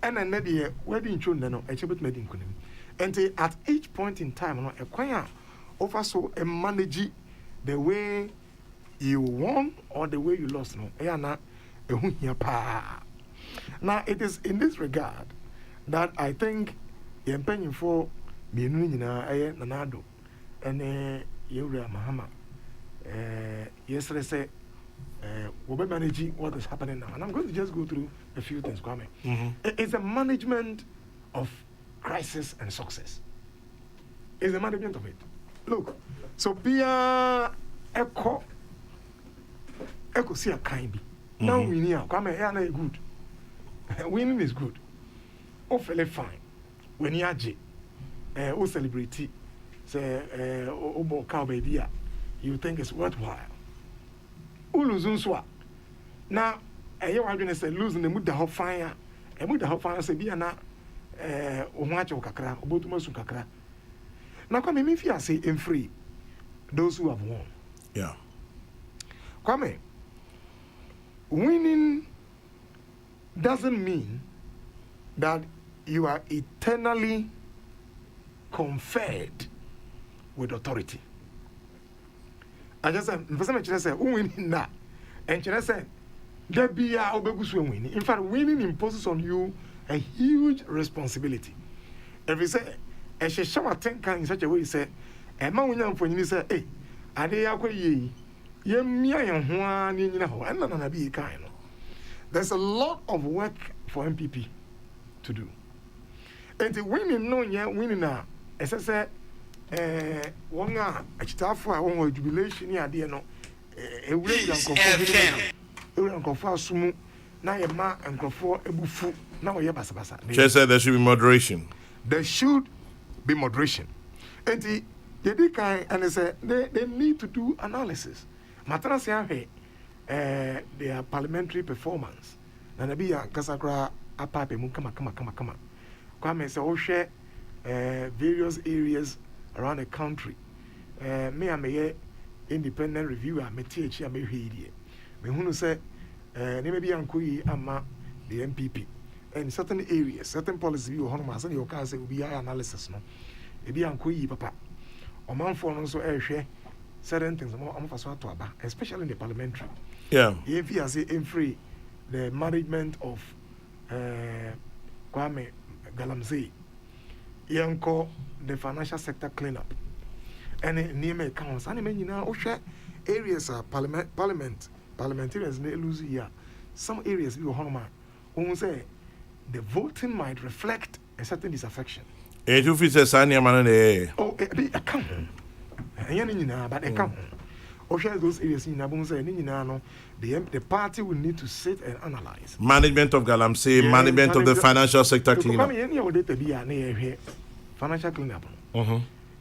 ena na de wadi ntwu nna no eche betme di nkunim. And at each point in time no ekwanya over so manage the way you won or the way you lost no eya na ehu hia pa. Now it is in this regard that I think yempenyin for mienu nyina eye nanado ene yewura mahama yesterday say we'll be managing what is happening now. And I'm going to just go through a few things, Kwame. It's a management of crisis and success. It's the management of it. Look, so be a echo see a kind. Now we need Kwame, yeah, good. Winning is good. Oh, fairly fine. When you are celebrity, say, oh, cow baby, you think it's worthwhile. Uluzunzwa. Now, I want to say losing the muda hot fire. A muda hot fire say be na omacho kakra, obotumasu kakra. Now come me if you say in free those who have won. Yeah. Kwame, winning doesn't mean that you are eternally conferred with authority. I just said, winning that. And I said, there be a winning. In fact, winning imposes on you a huge responsibility. If you say, and she show a tank in such a way, say, and my winner for you say, hey, are they are ye? Ye me and one in your and none be kind. There's a lot of work for MPP to do. And the winning, no, yeah, winning now. As I said, one achitafo a won jubilation ya de no ewure yankofo asumu na ye ma nkofo ebufu na wo ye basabasa. Chair said there should be moderation. There should be moderation. And they say they need to do analysis. Matana say their parliamentary performance. Na nabi ya kasakra apape mu kama. Kwame say o share various areas around the country. Me am a independent reviewer, me TH am a here. Me who say maybe ankoyi ama the MPP. And certain areas, certain policy view on my son, you can say will be analysis no. Maybe ankoyi papa. O man for also share certain things more to aba, especially in the parliamentary. Yeah. If you say in free the management of Kwame Galamsey. Yanko the financial sector cleanup and near accounts and many now areas are parliamentarians they lose here. Some areas you who say the voting might reflect a certain disaffection. And if it's a sunny man, oh, account but account. Those areas in Abunza and the party will need to sit and analyze. Management of Galamsey, management of the financial sector cleanup. Financial cleanup.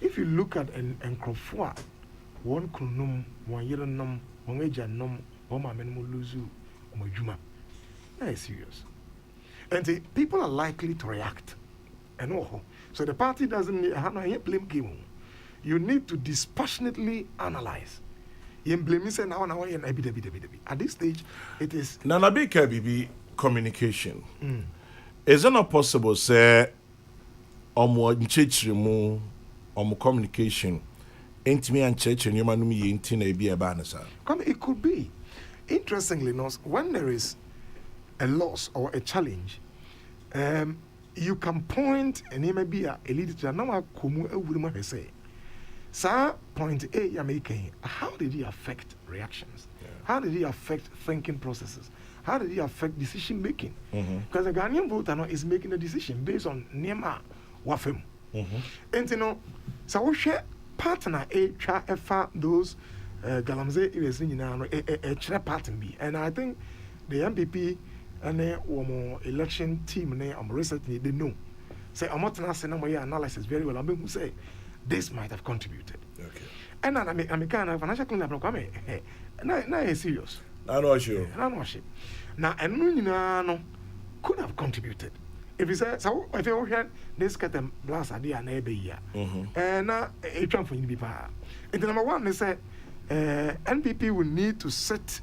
If you look at and Crofua, one kunum, 1 year num, 1 age and num, 1 man luzu, Mojuma. That is serious. And the people are likely to react. And so the party doesn't need a blame game. You need to dispassionately analyze. At this stage, it is Nanabika BB communication. Is it not possible, say, communication? Ain't me and church and you man me ain't be a banner, sir. It could be. Interestingly, when there is a loss or a challenge, you can point and it may be a leader. Now, I come say Sir, point A, you're making, how did he affect reactions? How did he affect thinking processes? How did he affect decision making? Because the Ghanaian voter now is making a decision based on Nema Wafem. And you know, so we share partner A try those Galamze is a pattern B. And I think the MPP and the election team recently they know. Say I'm not saying analysis very well. I'm going to say this might have contributed. Okay. And I'm kind of financial cleanup. Now serious. I'm not sure. Now and no could have contributed. If you say so, if you hear this cat and blast idea and every year, and a trump for you to be power. And the number one, they say NPP will need to set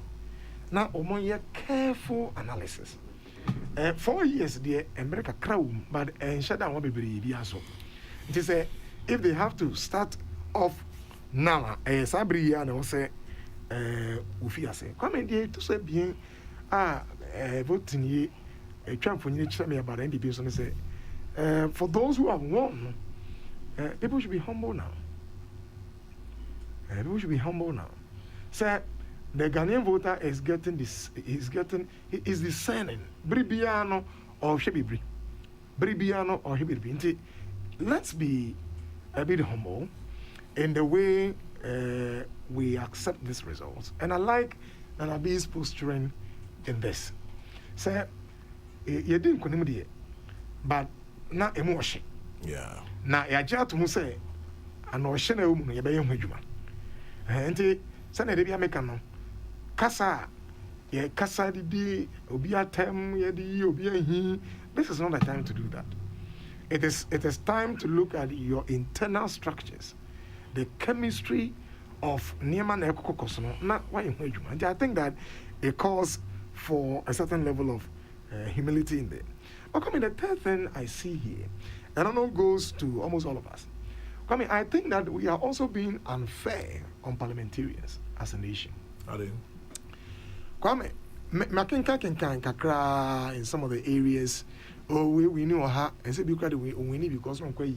now a careful analysis. 4 years, the America crowd, but shut down what be so. It is if they have to start off now, Sabri and also Ufia say, come in to say bien voting ye a Trump for you to tell me about NPP. So they say, for those who have won, people should be humble now. People should be humble now. Say, the Ghanaian voter is getting this, is discerning. Bribiano or Shebibri. Bribiano or Shebibri. Let's be a bit humble in the way we accept these results. And I like Nanabi's posturing in this. Say, you didn't continue, but not emotion. Yeah. Now, I just to say, and no shame, you be young human. And Sunday, they be a mechanic. Kasa, ye kasa di obia tem ye di obia hi. This is not the time to do that. It is time to look at your internal structures, the chemistry of Nieman Ekokokosono. Not why you. I think that it calls for a certain level of humility in there. But the third thing I see here, and I know goes to almost all of us. I think that we are also being unfair on parliamentarians as a nation. Are they? Kwame, kakra in some of the areas. Oh, we knew her and say because we need because on quay.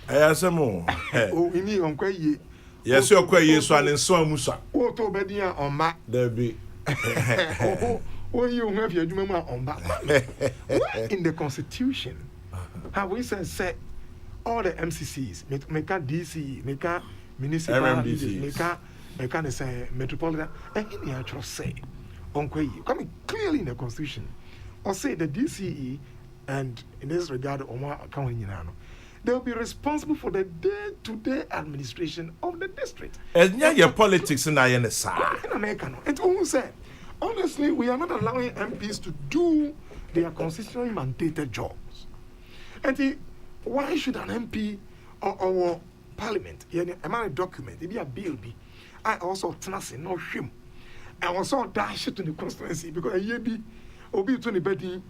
Ayasamo. Oh, we need on quay. Yes, you're quay is one in so musa. Oh, to bedia on ma. There be. Oh, you have your mama on back. In the Constitution, how we say all the MCCs, make a DC, make a municipal, make a say metropolitan, and any actual say on quay. Coming clearly in the Constitution, or say the DCE, and in this regard, they will be responsible for the day-to-day administration of the district. And yeah, your politics in INSA. In America, and who said, honestly, we are not allowing MPs to do their constitutionally mandated jobs. And why should an MP or Parliament, a document, it be a bill, I also trust no shame. I also dash it to the constituency because a year be obi to the bedding.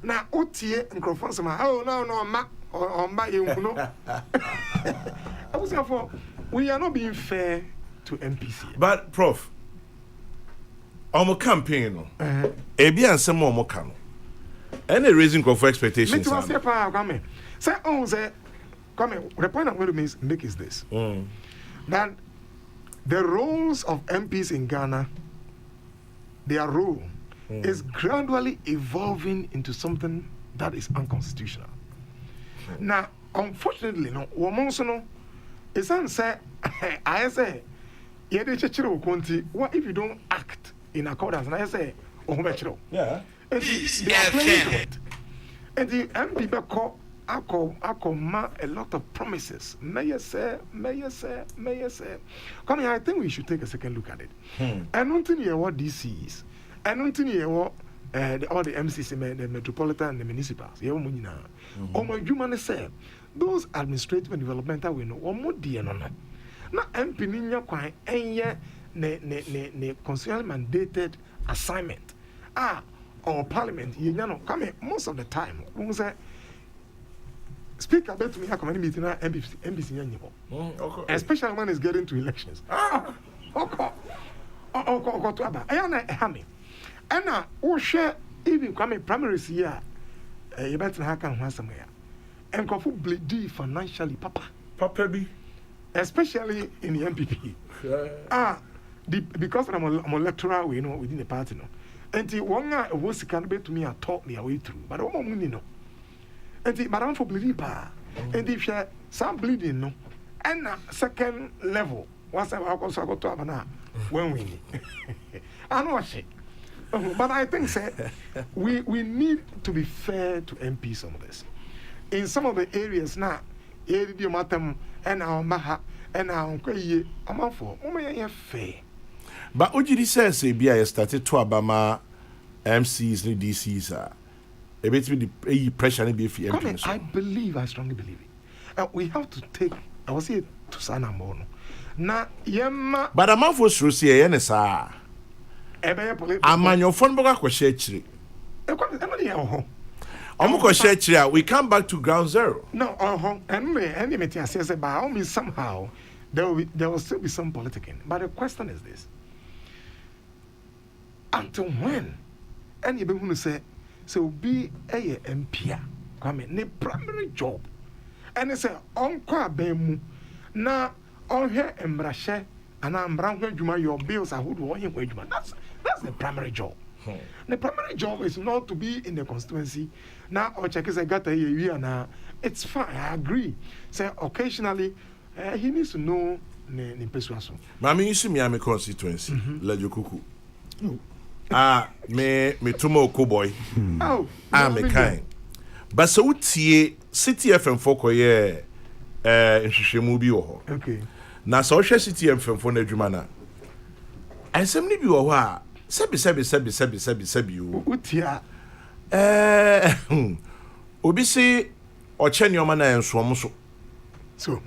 Now, Otie and Crofonsama, oh, no, ma, or my, you know. I was therefore, we are not being fair to MPC. But, Prof, on campaign, ebi and some more can. Any raising for expectations. Say, oh, say, come. The point I'm going to make is this: that the roles of MPs in Ghana, their role is gradually evolving into something that is unconstitutional. Now, unfortunately, no, woman, it's unsaid. I say, what if you don't act in accordance? And I say, yeah. And they are playing it. And the MPP call a lot of promises. May say. Come here, I think we should take a second look at it. I don't think you know what DC is. I don't think you know what all the MCC, the metropolitan and the municipals. My human say those administrative and developmental we know one more dear no. Now MP ninya kwan enye ne constitutionally mandated assignment. Or parliament, come here most of the time. When say speaker bet me how many meeting MPC anymore. Especially when it's getting to elections. To aba. Ayana hami. And share even come primaries here. You better have can somewhere. And bleed financially, papa. Papa be. especially in the MPP. Because I'm a electoral, we know within the party, no. And the one guy was can be to me a talk their way through, but I'm only no. And the madam for bleeding pa, and if you some bleeding no, and second level, once I go to Abana when we need. I know shit. But I think we need to be fair to MPs on this. In some of the areas now, and our maha and our I'm for fair. But Ujiri says ABI started to Abama MCs and DCs are a bit with the pressure and be MPs. I strongly believe it. We have to take, I will say to Sana Mono. Now, Yemma. But a man for Rusia, NSA. I'm on your phone book. We come back to ground zero. No, and says about me somehow there will still be some politicking. But the question is this: until when? And you be going to say, so be a MP, come in, the primary job, and they say on qua bemu na on here embrashe and I'm brown when your bills are who want wage man. That's the primary job. The primary job is not to be in the constituency. Now, or check is I got a year now. It's fine, I agree. So occasionally, he needs to know the persuasion. Mami, you see me, I'm a constituency. Let you cuckoo. Me tomo boy. Oh, I'm a kind. But so tie City FM for koye in Shishimubi or okay. Now, so City FM for Nedumana. And some be or Sebi you. Utia. Obi say or chen your man and swam so. So,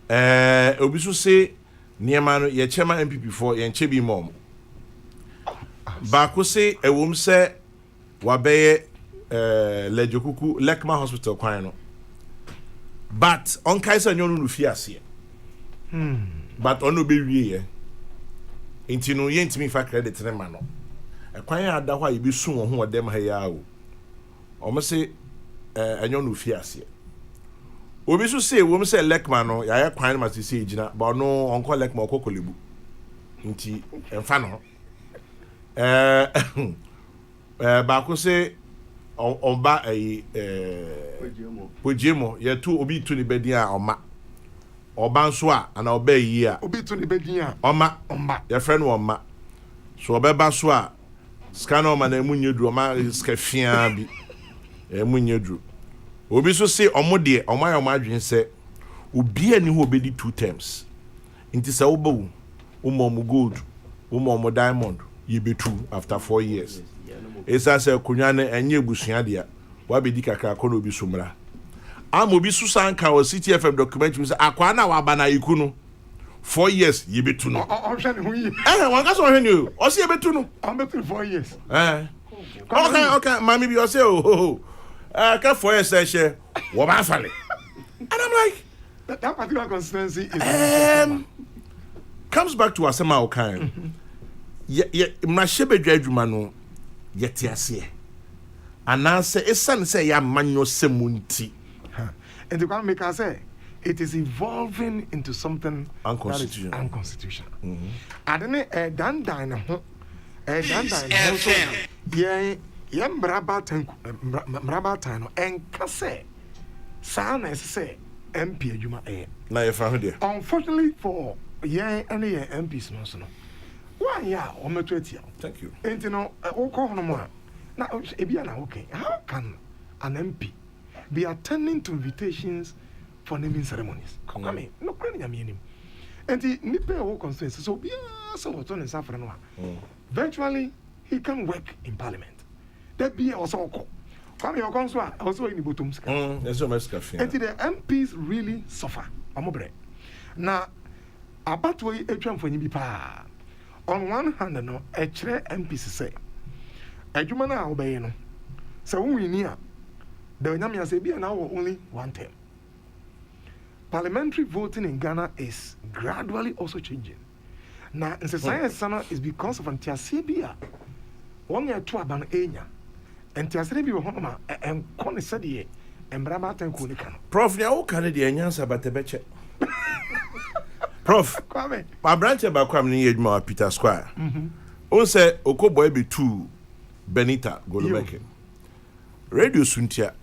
Obi so say near man ye chairman MPP for yen chebi mom. Bako say a woman say wabeye lejokuku Lekma Hospital kwano. But on Kaiser nyonu no fiase. But ono be wie Inti no yentimi fa credit ne ma no. Ekwan ada hɔ a yebi sun wo ho odem ha ya o. Omo se enyo no fi ase. Obi so say wo mo say Lekma no ya kwan ma se ejina, but no onko Lekma okokolebu. Inti emfa no. Ba ko se omba pojemo ye tu obi tu ni bedi a oma. Oba nso a ana oba yi a obi to ne bedin a oma your friend oma so obeba so a scan oma na emunyedru oma skafia bi emunyedru obi so say omode oma ya oma adwen se obi ani ho obedi 2 terms nti se wo bawu umom gold umom diamond ye betu after 4 years esa se kunwa na enye ebusua dia wa bedi kakra kono obi sumra Amobi Susanka or City FM documentary say akwana wa bana iku no 4 years ye betu no. Wan ka so hwe ni o. O se ye betu no. I'm betu 4 years. Okay, mami bi o say oh. Ka 4 years say she wo ba fale. And I'm like that particular constituency is comes back to Asema Okan. Ye mrahye bedwa adwuma no ye te ase. Ananse esan say ya manyo semunti. And the can make us say it is evolving into something unconstitutional. That is unconstitutional. I don't know dan yeah mraba and kase sana say MP adwuma na ye fa ho de. Unfortunately for any MPs no why o meto atia. Thank you. And you know o ko hono mo na ebia na okay, how can an MP be attending to invitations for naming ceremonies? Come on, no crane yaminim. And the nipe o consensus so be so what on safra no. Virtually he can work in parliament. That be also come your council also in the bottom scale. There's so much cafe. And the MPs really suffer. Amobre. Now about way etwam for nyi pa. On one hand no e kire MPs say adwuma na obey no. So we ni a the Nyamia say be now only 1 term. Parliamentary voting in Ghana is gradually also changing. Now, in society, is because of Antiasibia. 1 year to aban enya. Antiasibi Homa and Conisadi and Bramata and Kunikano. Prof, now Canadian answer, but the beche. Prof, Kwame. my branch about Kwame Edma Peter Square. On say Okoboy be two Benita Golomeke. Radio Suntia.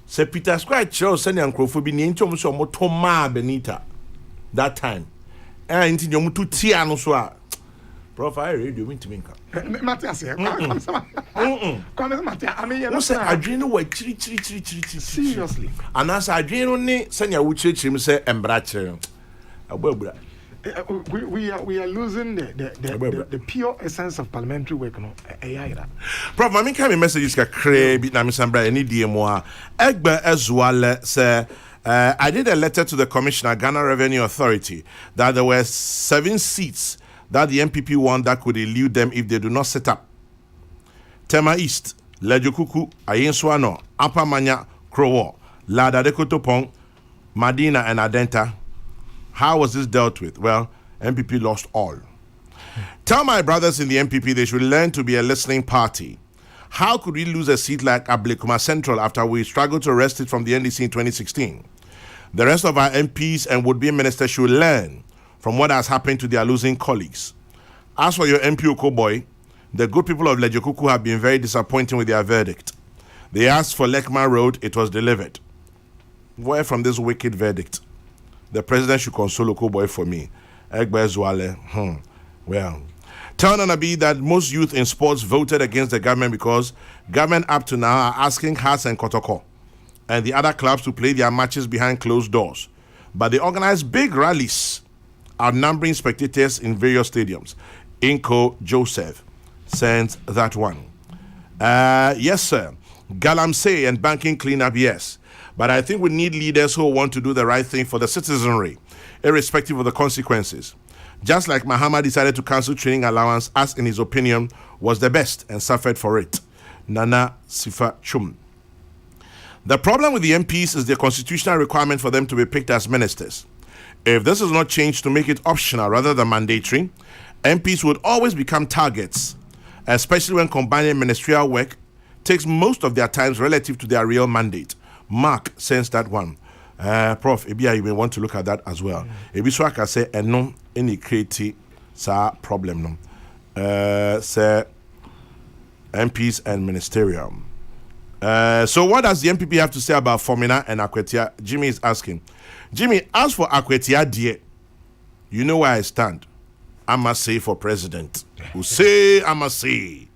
Say Peter Square Charles Senior Crawford ni nti omo mo Toma Benita that time. And nti omo tu tia no so a Prof I radio me ntiminka. Matthias here. Come Matthias. I mean, you say adwene wa chiri. Seriously. And as adwene no ne senior wo chiri say embra chiri. Abubura. We are losing the pure essence of parliamentary work. No, Prof, I mean, can messages ka crazy na misambra any DMO. Egbe Ezuale say, I did a letter to the Commissioner, Ghana Revenue Authority, that there were 7 seats that the MPP won that could elude them if they do not set up. Tema East, Lejokuku, Ayenswano, Upper Manya, Krowo, Lada de Kotopong, Madina, and Adenta. How was this dealt with? Well, MPP lost all. Tell my brothers in the MPP they should learn to be a listening party. How could we lose a seat like Ablekuma Central after we struggled to wrest it from the NDC in 2016? The rest of our MPs and would-be ministers should learn from what has happened to their losing colleagues. As for your MP Okoboy, the good people of Lejokuku have been very disappointing with their verdict. They asked for Lekman Road, it was delivered. Where from this wicked verdict? The president should console Okoboy for me. Egbe Zwale. Well, tell Nanabi that most youth in sports voted against the government because government up to now are asking Hearts and Kokrokoo and the other clubs to play their matches behind closed doors. But they organize big rallies outnumbering spectators in various stadiums. Inko Joseph sends that one. Yes, sir. Galamsey and banking cleanup, yes. But I think we need leaders who want to do the right thing for the citizenry, irrespective of the consequences. Just like Mahama decided to cancel training allowance, as in his opinion was the best and suffered for it. Nana Sifa Chum. The problem with the MPs is the constitutional requirement for them to be picked as ministers. If this is not changed to make it optional rather than mandatory, MPs would always become targets, especially when combining ministerial work takes most of their times relative to their real mandate. Mark sends that one. Prof, maybe I even want to look at that as well. Maybe so I can say, no, any creative problem. No. Say MPs and ministerial. So what does the MPP have to say about Fomina and Akwetia? Jimmy is asking. Jimmy, as for Akwetia, dear, you know where I stand. I must say for president. Who say I must say.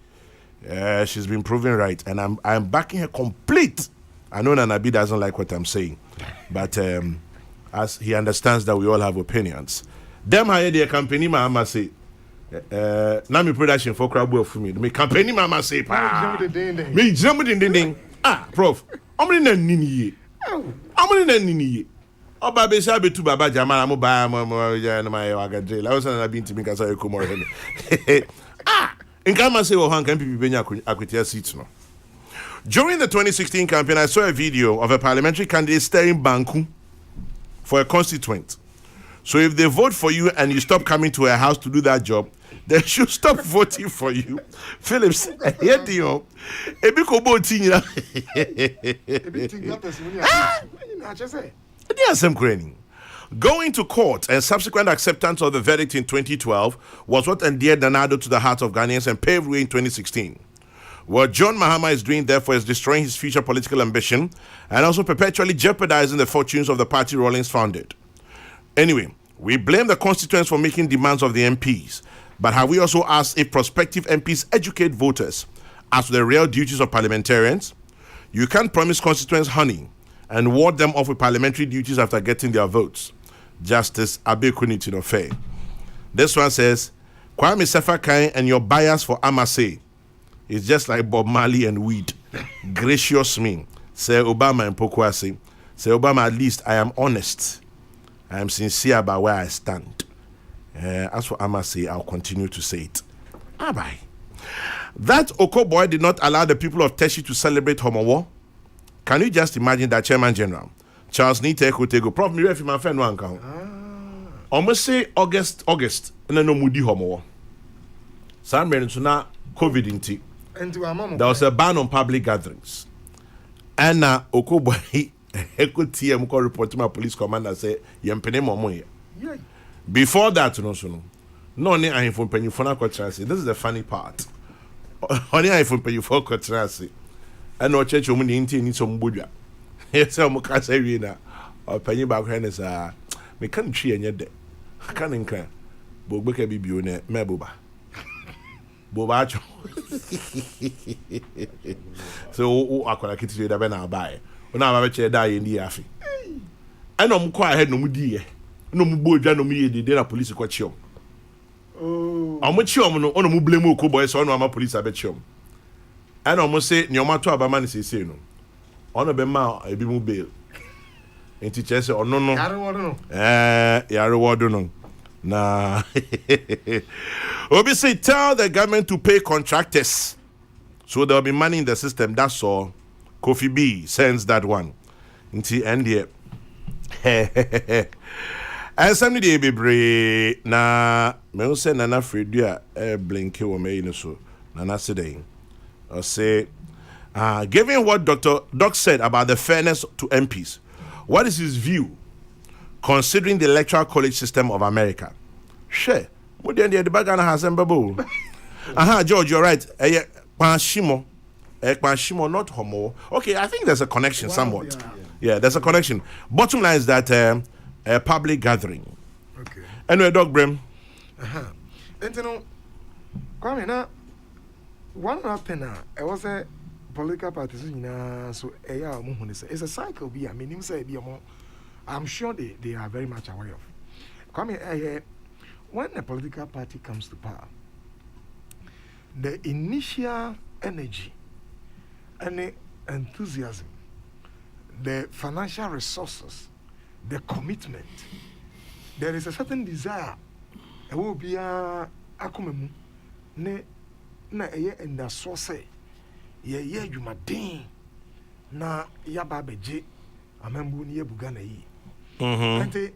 She's been proven right, and I'm backing her complete. I know Nanabi doesn't like what I'm saying, but as he understands that we all have opinions. Them hire their company, I must say. Nami production for crab for me. Me company, mama say, me jump in the ah, Prof. I'm in a nini. I'm in a nini. Oh, baby, sabi tu baba jamana mo ba mo my wagadre. I was not been to me because I come more. Ah, in Kama say, oh, can people be Akwetia seats no. During the 2016 campaign, I saw a video of a parliamentary candidate staying Banku for a constituent. So if they vote for you and you stop coming to a house to do that job, they should stop voting for you. Phillips, here do you? Going to court and subsequent acceptance of the verdict in 2012 was what endeared Nanado to the hearts of Ghanaians and paved way in 2016. What John Mahama is doing, therefore, is destroying his future political ambition and also perpetually jeopardizing the fortunes of the party Rawlings founded. Anyway, we blame the constituents for making demands of the MPs, but have we also asked if prospective MPs educate voters as to the real duties of parliamentarians? You can't promise constituents honey and ward them off with parliamentary duties after getting their votes. Justice Abekuniti no fair. This one says, Kwame Sefa-Kain and your bias for Amase. It's just like Bob Marley and weed. Gracious me. Say Obama and Pokwase. Say Obama, at least I am honest. I am sincere about where I stand. As for Amase, I'll continue to say it. Bye. That Okoboy did not allow the people of Teshi to celebrate Homo War. Can you just imagine that Chairman General, Charles Nite Kotego, Prof. Mirefi, my friend, one count. Almost say August, and then no Moody Homo War. Some men now COVID inti. There was a ban on public gatherings. And now Okoboy Eko TM call report to my police commander say Yempene Momo. Before that, no. No, only I from Pennyfona Quatrasi. This is the funny part. Only I from Pennyfona Quatrasi. I know church woman in some Buddha. Yes, I'm a Casarina or Penny Baghanis. Me can't cheer and yet. I can't incur. Bobuka be bune, Mebuba. Bobacho. So, I could kiss you the Bena buy. When I have a chair die in the affi. I know quite had no mudie. No Mubuja no me, the dinner police quite you. Oh. I'm with you on a blame boys on my police. I bet you. I almost say, no matter about man is say no. On a bema, a be mobile. And teacher say, oh no. I don't want to know. Yeah, reward no. Nah. Obi say, tell the government to pay contractors. So there'll be money in the system. That's all. Kofi B sends that one. Until end here. And some day be brave. Na me say Nana Fredia blinky wo me no so. Nana say or say given what Doc said about the fairness to MPs, what is his view considering the electoral college system of America? Share. What the bagana has babo. George, you're right. Panshimo, not homo. Okay, I think there's a connection somewhat. Yeah, there's a connection. Bottom line is that a public gathering. Okay. Anyway, Doc Brim. And you know, Kwame, now, one thing, I was a political party, so it's a cycle. I mean, I'm sure they are very much aware of. Kwame, when a political party comes to power, the initial energy and the enthusiasm, the financial resources, the commitment, there is a certain desire. It will be a akumemu ne na eye enda so say ye adwumaden na yaba beje amambu ne yebuga na yi. And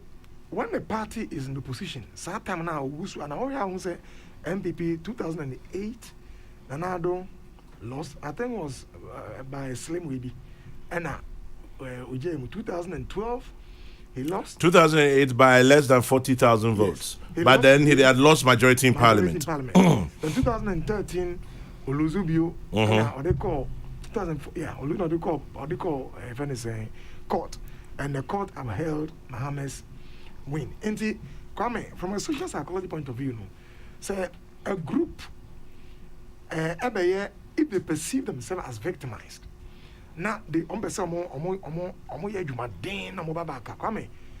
when the party is in the position, that time now wusu and all ya say MPP 2008 Nanado lost, I think it was by a slim way. And 2012 he lost. 2008 by less than 40,000 votes. Yes. But then he had lost majority in parliament. In 2013, Oluzubio, or they call 2004, yeah, they call court, and the court upheld Mohammed's win. And the Kwame, from a social psychology point of view, say a group, if they perceive themselves as victimized. Now the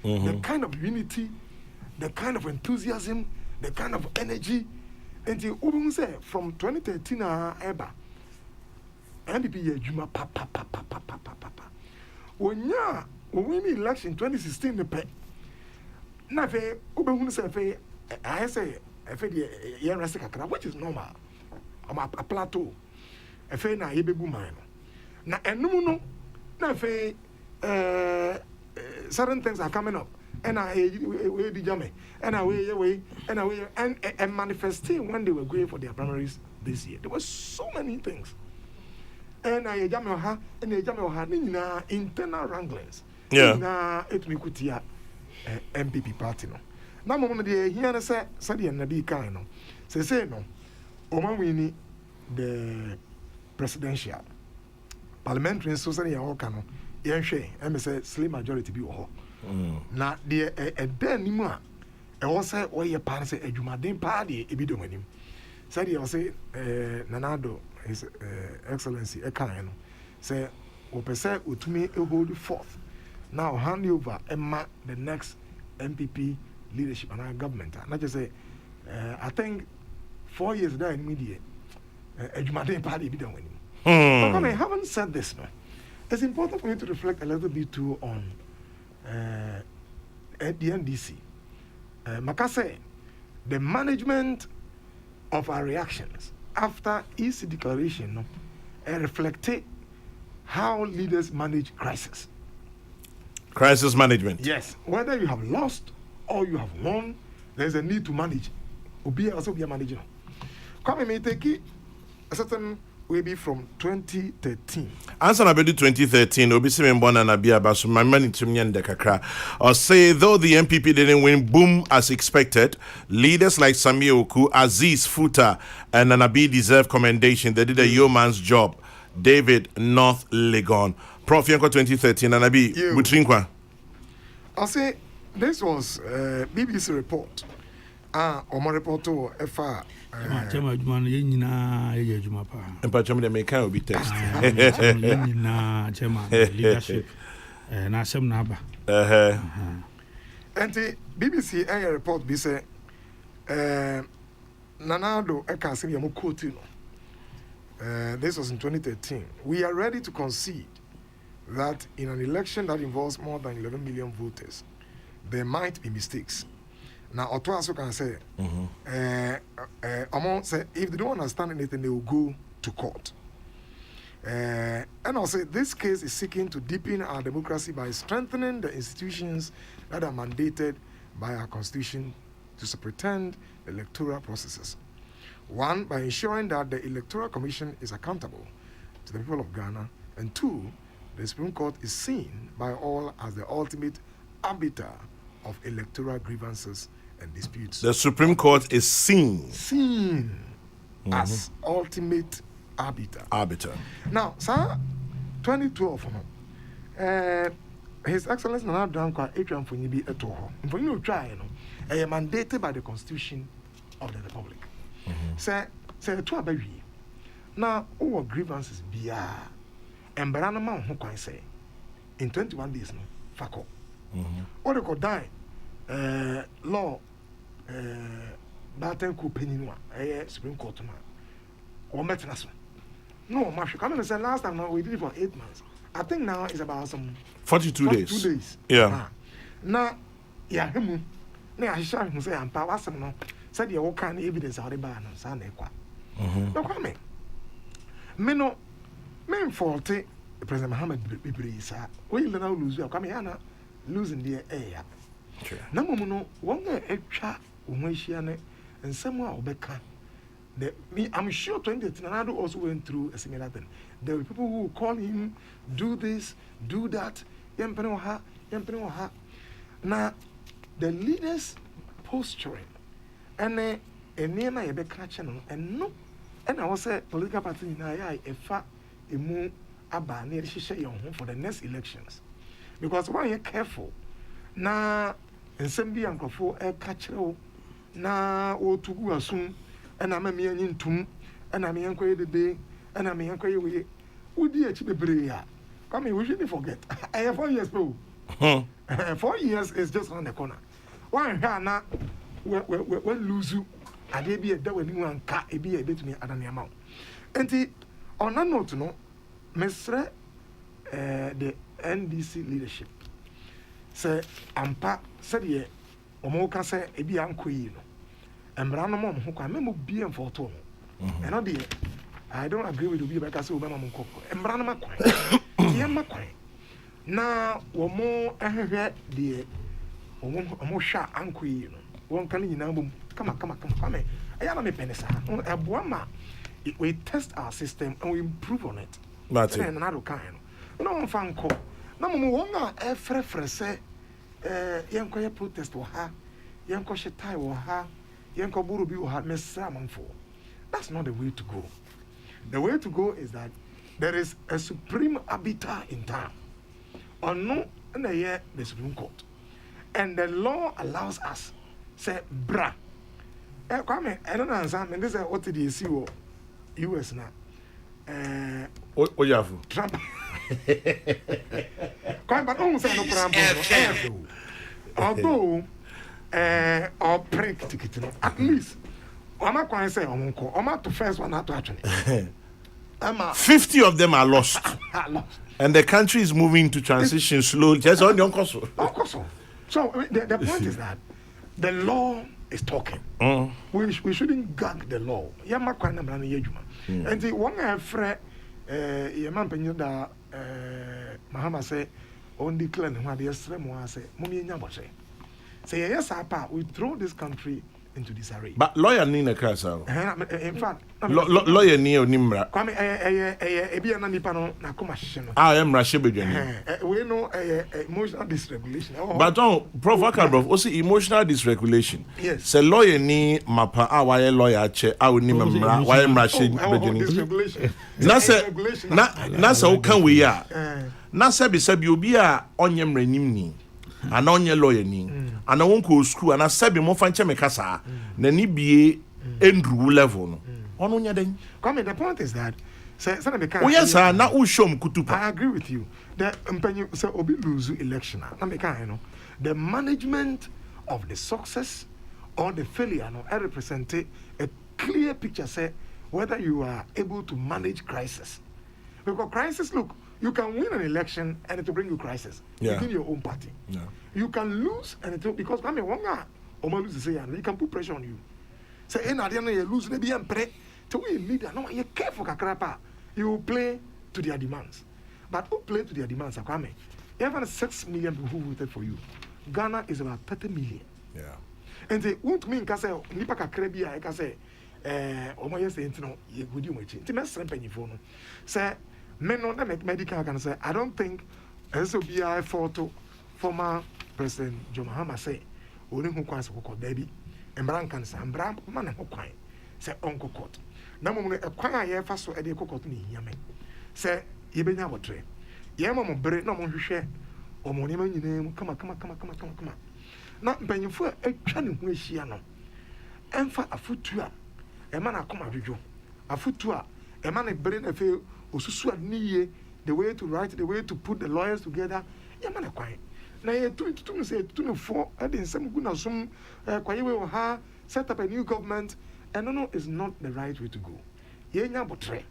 the kind of unity, the kind of enthusiasm, the kind of energy, and the say from 2013 NDP when we win election 2016 the pay. Now say I say which is normal. I'm a plateau. Na yebebu man. Na enum no na fe certain things are coming up and we be jame and manifesting when they were going for their primaries this year. There were so many things. And I jame ha and I jame ha na internal wranglings. Yeah. Na etumi kutia MPP party no. Na mo no de here na say the na bi kan no. Say no. Oman wini the presidential parliamentary society ya oka no yenhwe em say slim majority bi wo ho na de then nimu a e wo say wo ye pan say adwumaden pa de e bi do manim say de wo say nanado his excellency e kan no say wo pese otumi e hold forth now hand over emma the next MPP leadership and our government not just say I think 4 years there in media adwumaden pa de bi do manim. But I haven't said this, no. It's important for you to reflect a little bit too on at the NDC. Makase, the management of our reactions after EC declaration no, reflected how leaders manage crisis. Crisis management. Yes. Whether you have lost or you have won, there's a need to manage. Obi also be a manager. Come and take a certain will be from 2013. Answer na bedu 2013. Obi se mbona na bia baso my money to me the kakra. Or say though the MPP didn't win boom as expected, leaders like Samia Oku, Aziz Futa, and Nanabi deserve commendation. They did a yeoman's job. David North Legon. Prof Yanko 2013. Nanabi Butrinkwa. I'll say this was BBC report. Omo reporter FR. Chama juma ye nyina ye juma pa. Empa chama de make obi text. Ye nyina chama leadership. Na asem na aba. And the BBC air report be say Nanado eka say yamu quote no. This was in 2013. We are ready to concede that in an election that involves more than 11 million voters, there might be mistakes. Now, Otto also can say, among say if they don't understand anything, they will go to court. And I'll say this case is seeking to deepen our democracy by strengthening the institutions that are mandated by our constitution to superintend electoral processes. One, by ensuring that the Electoral Commission is accountable to the people of Ghana, and two, the Supreme Court is seen by all as the ultimate arbiter of electoral grievances and disputes. The Supreme Court is seen as ultimate arbiter. Now, sir, 2012, His Excellency Nana Dankwa Adrian Fonyibi Etoho. Fonyibi try, mandated by the Constitution of the Republic. Say to a baby. Now, all grievances be and Baranama who can say in 21 days, no, fako. Or they could die. Law, Batten Coupenua, Supreme Court, or Metanaso. No, Marshal, come and say last time now we did it for 8 months. I think now it's about some 42 days. 2 days. Yeah. Now, yeah, him. Now I shall say I'm power some no. Said you can evidence how they ban on Sunday. No comment. Me no, me faulty President Mohammed Bibrisa. We now lose. You come here losing the air. Na no one extra umweshiane and someone obeka. I'm sure 2018 Nana also went through a similar thing. There were people who call him, do this, do that. Now, the leaders posturing and near my channel and no, and I was a political party in a move about near for the next elections. Because why you're careful now, and send the uncle for a catcher now or to go soon. And I'm a million tomb, and I'm a young the day, and I'm a young way. Would you achieve a prayer? Come here, we shouldn't forget. I have 4 years, bro. 4 years is just on the corner. Why, now, we lose you. I did be a double new one, car, a be a bit me at an amount. And on that note, no, Mr. The NDC leadership say, Ampa said, ye, Omoka say, a be uncle. And Branham who can remember being for two. And not dear, I don't agree with you because Obama Moko. And Branham Macquarie. Now, one more dear, or more sharp uncle. One can in album. Come on. I am a penny, a Buama. We test our system and we improve on it. That's another kind. No one found call. No more a fresh young protest or her, young Koshetai or her. That's not the way to go. The way to go is that there is a supreme arbiter in town. Or no, in the year, the Supreme Court. And the law allows us, say, bra. I don't understand. This is what the CEO, US now. What you have? Trump. But don't say no problem. Although, or break ticket at least. I'm not going to say I'm not the first one to actually. 50 of them are lost. And the country is moving to transition slowly. Just on the course. So the point is that the law is talking. We shouldn't gag the law. And the one I friend Yaman Penuda Mahama say on decline what the extreme was say, Mummy Nabose. Say yes, Apa, we throw this country into disarray. But lawyer ni na krasa. In fact, Lawyer ni onimra. Kwame ebi na nipa no na koma hye no. Emra hye bedwani. We know emotional dysregulation. But Prof Akabrof, also emotional dysregulation. Yes. Say lawyer ni mapa waye lawyer che onim mra waye mra hye bedwani. Na say o kan we ya. Na say be obi a onye mra nim ni. Ana onye lawyer ni. Ana wonko school ana say be mo fa nche mekasa. Na ni bie endru level no. Ono nya den. Come, the point is that oh yes sir, na u show kutupa. I agree with you. The mpanyu say obi lose election na me kan no. The management of the success or the failure no represent a clear picture say whether you are able to manage crisis. Because crisis, look, you can win an election and it will bring you crisis within your own party. Yeah. You can lose and it will, because I mean one guy lose say you can put pressure on you. Say in at the end you lose maybe pre to we leader no you careful kakrapa. You play to their demands. But who play to their demands Kwame? Even 6 million people who voted for you. Ghana is about 30 million. Yeah. And they won't mean ka say nipa kakra bia e ka say omo yes ntino ye gudi mo chi. Nti me srempanyifo no. Say men no na medical can say I don't think SOBI photo former President John Mahama say oni hu kwan se kokko dabi. Embran kan say embran ma na ho kwan say onko court. Na mo no e kwan a ye fa so e de kokko ni hia men. Say ye benya wotre. Ye mo bere na mo hwehwe omo ne ma nyina mu kama. Na mpanyifo a atwa ne ho ahia no. Emfa afutu a e ma na koma dwodwo. Afutu a e ma na bere na fe osusu adniye the way to write, the way to put the lawyers together. Ya ma na kwan. Na ye tu say tu no for e de nsem gu na som kwaye we ha set up a new government and no is not the right way to go. Ye nya botre.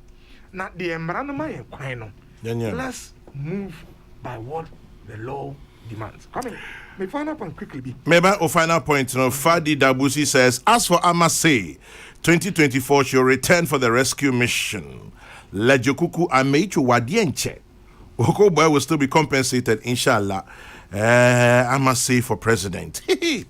Na the emra no ma ye kwan no. Let's move by what the law demands. Coming. My final point quickly be. Maybe a final point. Fadi Dabusi says, as for Amase, 2024 she'll return for the rescue mission. Lejokuku Ameichu Wadienche. Oko boy will still be compensated, inshallah. Amase for president. The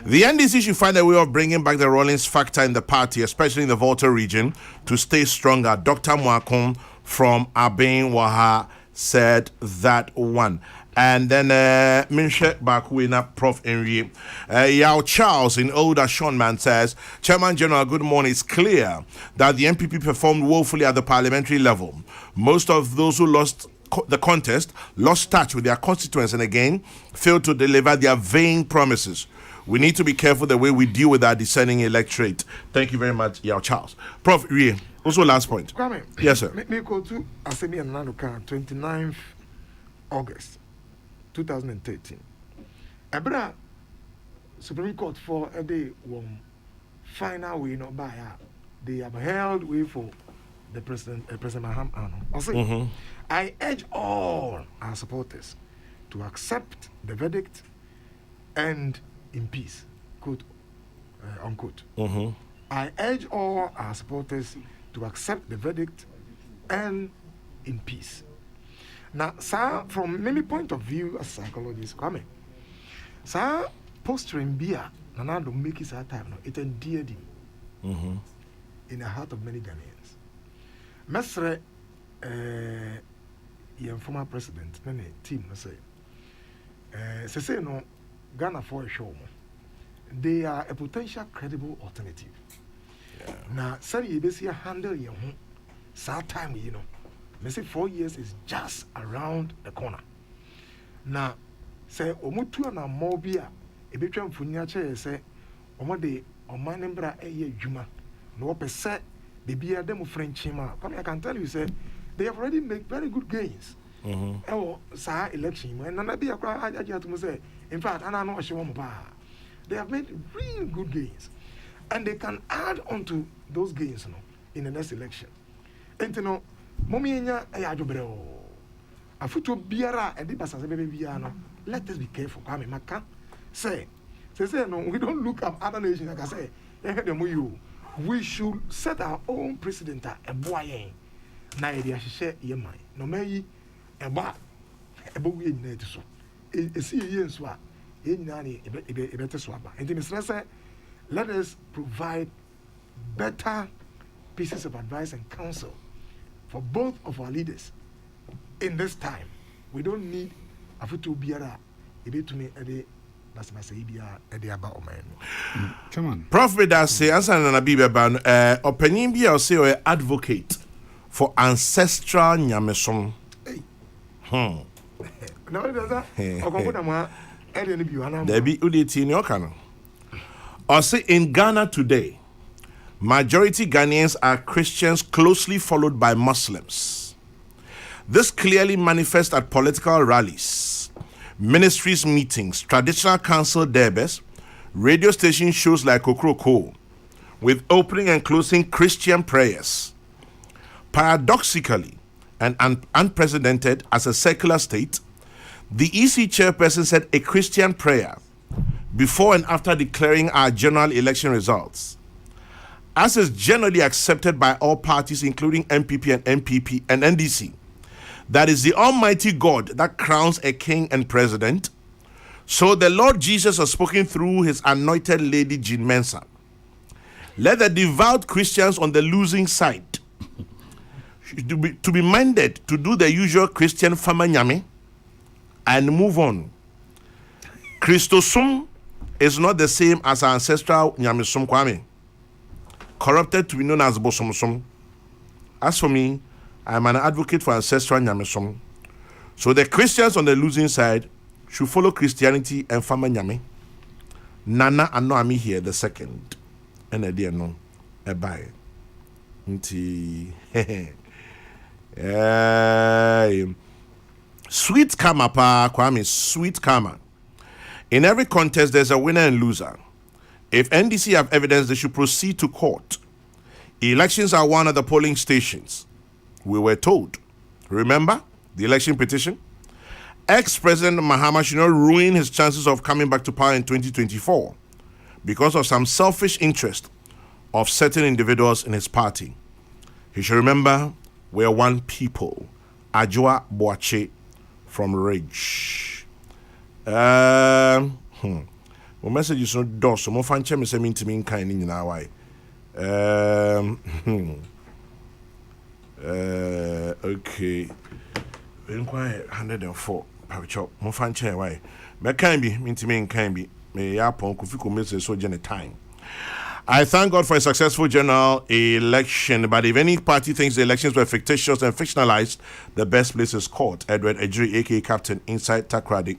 NDC should find a way of bringing back the Rawlings factor in the party, especially in the Volta region, to stay stronger. Dr. Mwakon from Abin Waha said that one. And then Minshek Bakuina, Prof. Henry. Yao Charles in Old Ashonman says, Chairman General, good morning. It's clear that the MPP performed woefully at the parliamentary level. Most of those who lost the contest lost touch with their constituents and again failed to deliver their vain promises. We need to be careful the way we deal with our discerning electorate. Thank you very much, Yao Charles. Prof. Rie, also last point. Kwame, yes, sir. Me go to Assembly and Nanuka, 29th August 2013. Ebra Supreme Court for a day one final way not by they have held way for the President Maham Ano. I urge all our supporters to accept the verdict and in peace, quote unquote. I urge all our supporters to accept the verdict and in peace. Now, sir, from many point of view as psychologists coming, sir, posturing beer, Nana don't make it our time. No, it endeared him in the heart of many Ghanaians. Mesre, your former president, many team, say no, Ghana for a show. They are a potential credible alternative. Now, sir, you basically handle your home. Sad time, you know. Me say 4 years is just around the corner. Now, say omutu na mobia e betwa mfunya che say omode omanembra eye adwuma na wo pese bibia dem French ma. Come I can tell you say they have already made very good gains. Sa election and na bia kwa aja to say in fact ana no hye wo ba. They have made really good gains and they can add on to those gains in the next election. And you know Mommy nya ayadwobreo afuto biara e di basase bebe biara no let us be careful kwame maka say no we don't look at other nations like I say we should set our own precedent e boa yen na e dia hye ye man no mayi e ba we nyina so e si ye nso a e nyina ne e bete so aba enti me say let us provide better pieces of advice and counsel for both of our leaders in this time. We don't need afutu biara ebetumi ede nasemase bia ede aba oman. Come on. Prof Beda say answer na bi beba no opanyin bi a say o advocate for ancestral nyamesom. Now does that okonko na ede ni bi wana. There be udeti ni oka no. Or say in Ghana today, majority Ghanaians are Christians closely followed by Muslims. This clearly manifests at political rallies, ministries meetings, traditional council debates, radio station shows like Kokrokoo, with opening and closing Christian prayers. Paradoxically, and unprecedented as a secular state, the EC chairperson said a Christian prayer before and after declaring our general election results, as is generally accepted by all parties, including MPP and MPP and NDC, that is the Almighty God that crowns a king and president. So the Lord Jesus has spoken through his anointed lady Jean Mensa. Let the devout Christians on the losing side to be minded to do the usual Christian famanyame and move on. Christosum is not the same as our ancestral nyamesum kwame, corrupted to be known as bosomsum. As for me, I am an advocate for ancestral nyamesum. So the Christians on the losing side should follow Christianity and fama nyame. Nana ano ami here the second. And a dear no, a buy. Sweet karma pa kwame, sweet karma. In every contest, there's a winner and loser. If NDC have evidence, they should proceed to court. Elections are won at the polling stations. We were told. Remember the election petition? Ex-President Mahama should not ruin his chances of coming back to power in 2024 because of some selfish interest of certain individuals in his party. He should remember we're one people. Ajua Boache from Ridge. My message is not done, so more fan me say me to me in kind in our way. Okay. Very quiet 104. Chop. More fan chair why. Me can be me to me in kind be. Me yapon kufiku message so gen time. I thank God for a successful general election, but if any party thinks the elections were fictitious and fictionalized, the best place is court. Edward Ejiri, aka Captain, inside Takrady.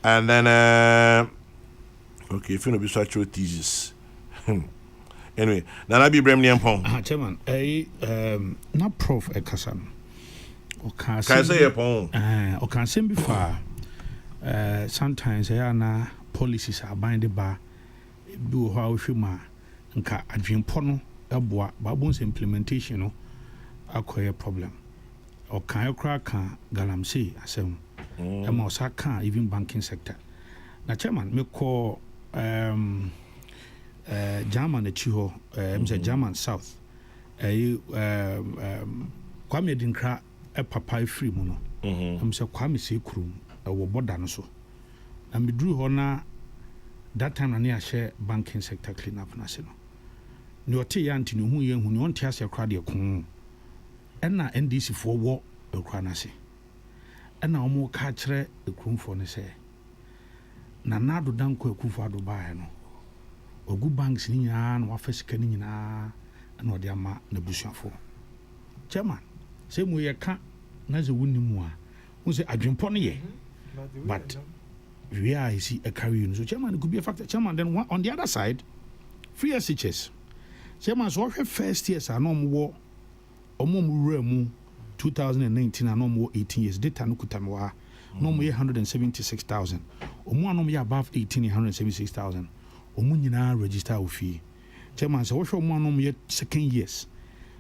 And then, okay, if you know, be such a thesis. Anyway, Nana be Bremley and Pong. Chairman, not Prof. Ekasan. Can I say a Pong? Or can say before, sometimes na policies are binded by do how shuma nka adwin pono eboa babon's implementation no akoye problem or kan okra kan galamsey asem e ma osaka even banking sector na chairman me call German achiho German South kwame dinkra e papa free mu no say kwame se kurum e wo border no so na me dru ho na that time na share banking sector clean up na se no ni ote ya ntini hu ye hu ni on tia se kra de kun na NDC fo wo ekra na se na omo ka kire ekrumfo ne se na nado danko ekufo ado ba no ogu banks ni nya na wa fasika ni nyina na ode ama na busuafo chairman se mu ye ka na ze wuni mu a mu se adwempo no ye but we are see a carry so chairman could be a factor chairman then one, on the other side free SHS chairman so first years are no more mu 2019 and no more 18 years data no kutamwa no more 176,000 omu no more above 18 176,000 omu nyina register ofi chairman so omu no more second years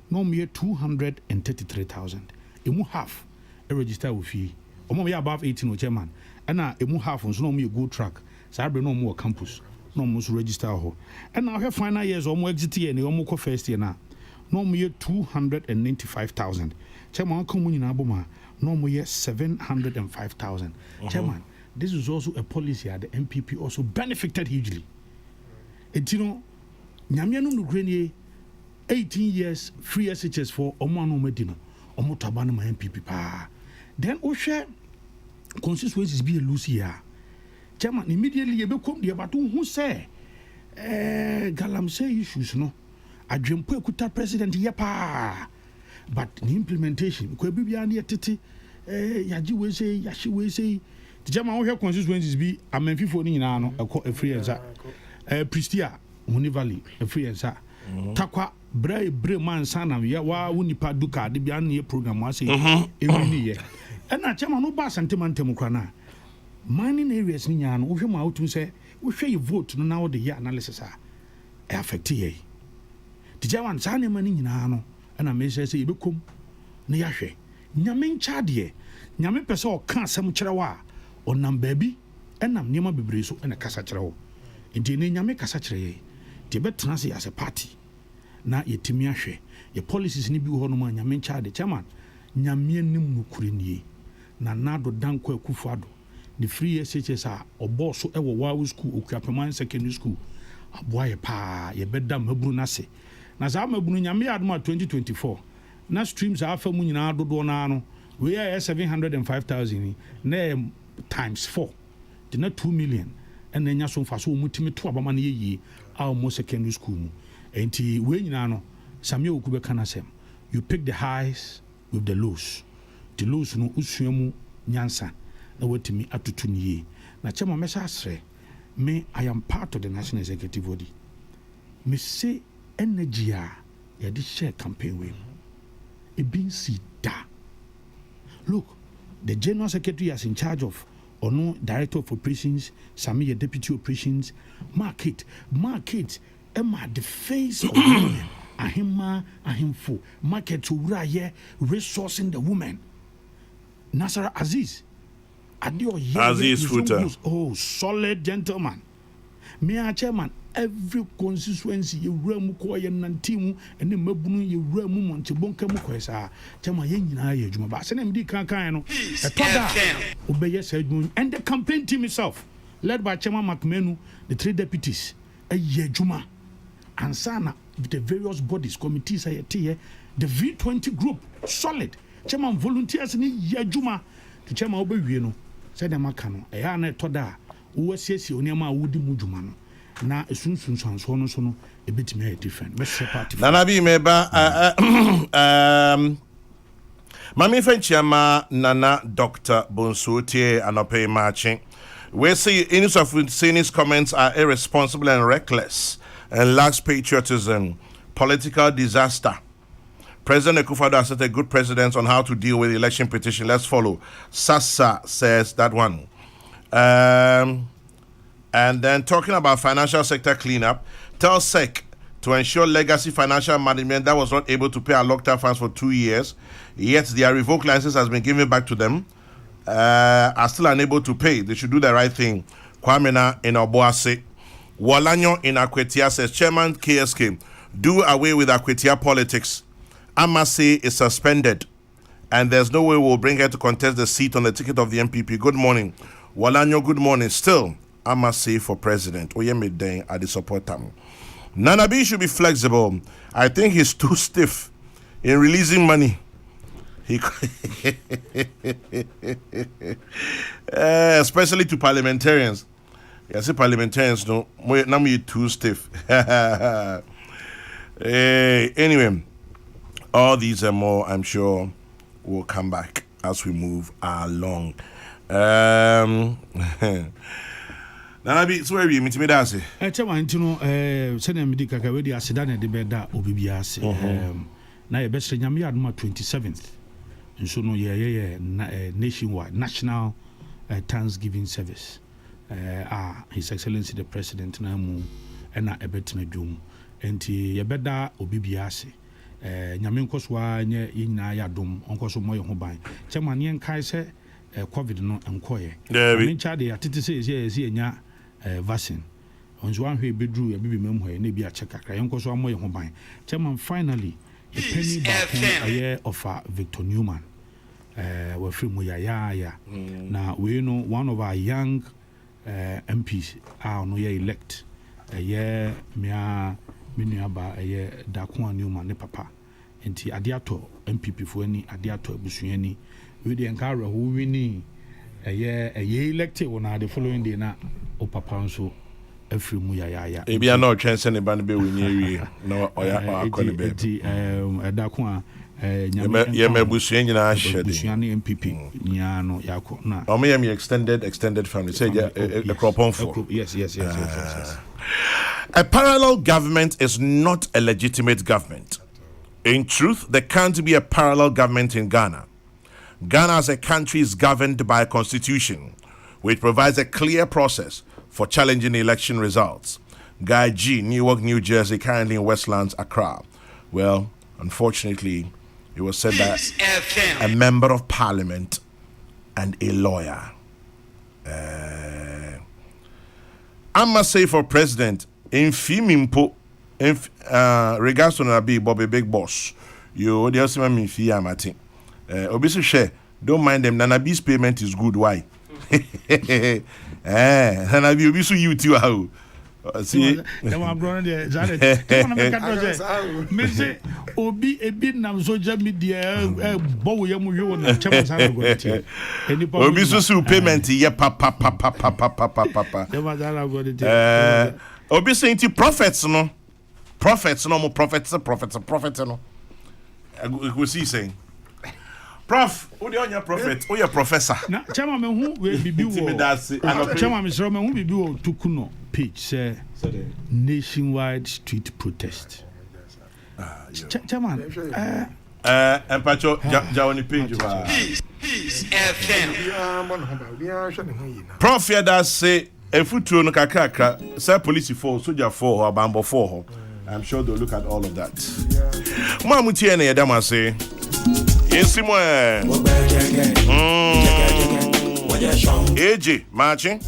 no more 233,000 emu half a register ofi omu above 18 chairman and emu half on so no more go track so abre no more campus no more register ho and now her final years omu exit year ni omu ko first year na no more 295,000 chairman come nyina aboma no more 705,000 chairman this is also a policy that the MPP also benefited hugely etino nyame no nugrenie 18 years free SHS for omo no medino omo taba no ma MPP pa then o hwe constituencies be Lucia chairman immediately you become the about who say galamsey issues no adwempo ekuta president ye pa but the implementation ko bibia na yetete yaji we say yashi we say the chairman wo hwe constituencies bi amanfifo ni nyina no ekọ free ensa Pristia Muni Valley free ensa takwa bre man sana ya wa unipa duka de bia na program wa say every year na chairman no ba sentimental krana mining areas ni nyana wo hwe ma wotum say wo hwe vote no na wo de ya analysis affect ye the chairman sana mani nyina no na me say ebekom na ya hwe nyame ncha de nyame pese o ka asem kire wa onam baabi enam niema bebre so na kasa kire wo enti ne nyame kasa kire ye de betena se as a party na yetimi ahwe ye policies ni bi ho no ma nyame ncha de chairman nyame anim nukuri nie na nado danko akufado the free SHS a obo so ewo wawu school okuapeman secondary school aboa ye pa ye beda maburu na se na za maburu nyame adoma 2024 na streams afa mu nyina dodo na no we are 705,000 na times 4 de na 2 million and nya so mfa so mutimi to abama na yeyi almost secondary school mu enti we nyina no samye okube kana sem you pick the highs with the lows no usuamu nyansa na watimi atutu niye na chema mesha asre me I am part of the national executive body me say energy a ya di share campaign we e bin si da look the general secretary is in charge of ono director of operations Sami deputy operations market Emma the face of women ahimfo market owura ye resourcing the women Nasara Aziz Aziz Futa. Oh, solid gentleman. Me a chairman every constituency you ramu ko ye nantimu ene mabunu ye ramu monte bonka mu ko sa chairman ye nyina ye adwuma ba se na mdi kan no e toda obeye sa adwuma and the campaign team itself led by chairman Macmenu the 3 deputies ye adwuma ansana the various bodies committees the V20 group solid chairman volunteers ni ye adwuma to chairman obewie no said the makano e na toda wo asiesie oniama wodi mu dwuma no na esunsun so no e betime different best party nana bi meba mami fenchiama nana Dr. Bonsotie anope marching we say any of saying his comments are irresponsible and reckless and lacks patriotism, political disaster. President Akufo-Addo has set a good precedent on how to deal with the election petition. Let's follow. Sasa says that one. And then talking about financial sector cleanup, tell SEC to ensure legacy financial management that was not able to pay our locked-up funds for 2 years, yet their revoked license has been given back to them, are still unable to pay. They should do the right thing. Kwamena in Oboase. Walanyo in Akwetia says, Chairman KSK, do away with Akwetia politics. Amase is suspended, and there's no way we'll bring her to contest the seat on the ticket of the MPP. Good morning. Walanyo, good morning. Still, Amase for president. Oyeme Den at the support time. Nanabi should be flexible. I think he's too stiff in releasing money. Especially to parliamentarians. I say parliamentarians no, now me too stiff. Anyway, all these and more, I'm sure, will come back as we move along. Nanabi, so where you meet me that say? Tell me, you know, send me the kaka we di asida na de beda obibi ase. Na ye best nyame aduma 27th. Nso no ye nationwide national Thanksgiving service. His Excellency the President na mu na ebetina dwom. Enti ye beda obibi ase. Nyame nkoswa nye nyina ya dom onkoso moye ho ban. Chema ne nkai se COVID no enkoye. Me ncha de atete se enya vaccine. Onzo anhwe bedru ya bibi mem hoye na bi a check akra yenkoso moye ho ban. Chema finally a penny back a year of Victor Newman. We free mu ya. Na we know one of our young MPs are no elect ɛyɛ mea me nuaba ɛyɛ Dakwa Newman ne papa enti ade ato MPP fo ani ade ato abusua ani we de enka re ho wini ɛyɛ elected on the following day na o papa nso afiri mu yaya e bia na o twen se ne ba ne be wini awie na oya akɔne be enti Dakwa ye me busua nyina ahye de busua ne MPP nya no yakɔ na o me yam extended family say a cropon for yes. A parallel government is not a legitimate government. In truth, there can't be a parallel government in Ghana. Ghana as a country is governed by a constitution which provides a clear process for challenging election results. Guy G, Newark, New Jersey, currently in Westlands, Accra. Well, unfortunately, it was said that a member of parliament and a lawyer. I must say for president, in Fimimpo, regards to Nabi Bobby Big Boss, you the also mean fee amati. Obviously share, don't mind them. Nanabi's payment is good. Why? Nanabi obisu you too how. See, I'm going there. Me say obi ebi nam social media bow yamu yo na chama sana go tie. Obisu su payment ye papa. Obi saying to prophets no more prophets no. We see saying Prof, who the on your prophet? Who your professor? Na chama me hu we bibi wo. Chama me sro me hu bibi wo tukuno page say nationwide street protest. Chama empacho ja on the page wa. Peace FM. Prof here that say efutuo no kakaka say police for soldier for or bambo for. I'm sure they'll look at all of that. Mamu tie na yedama say Insimo AJ marching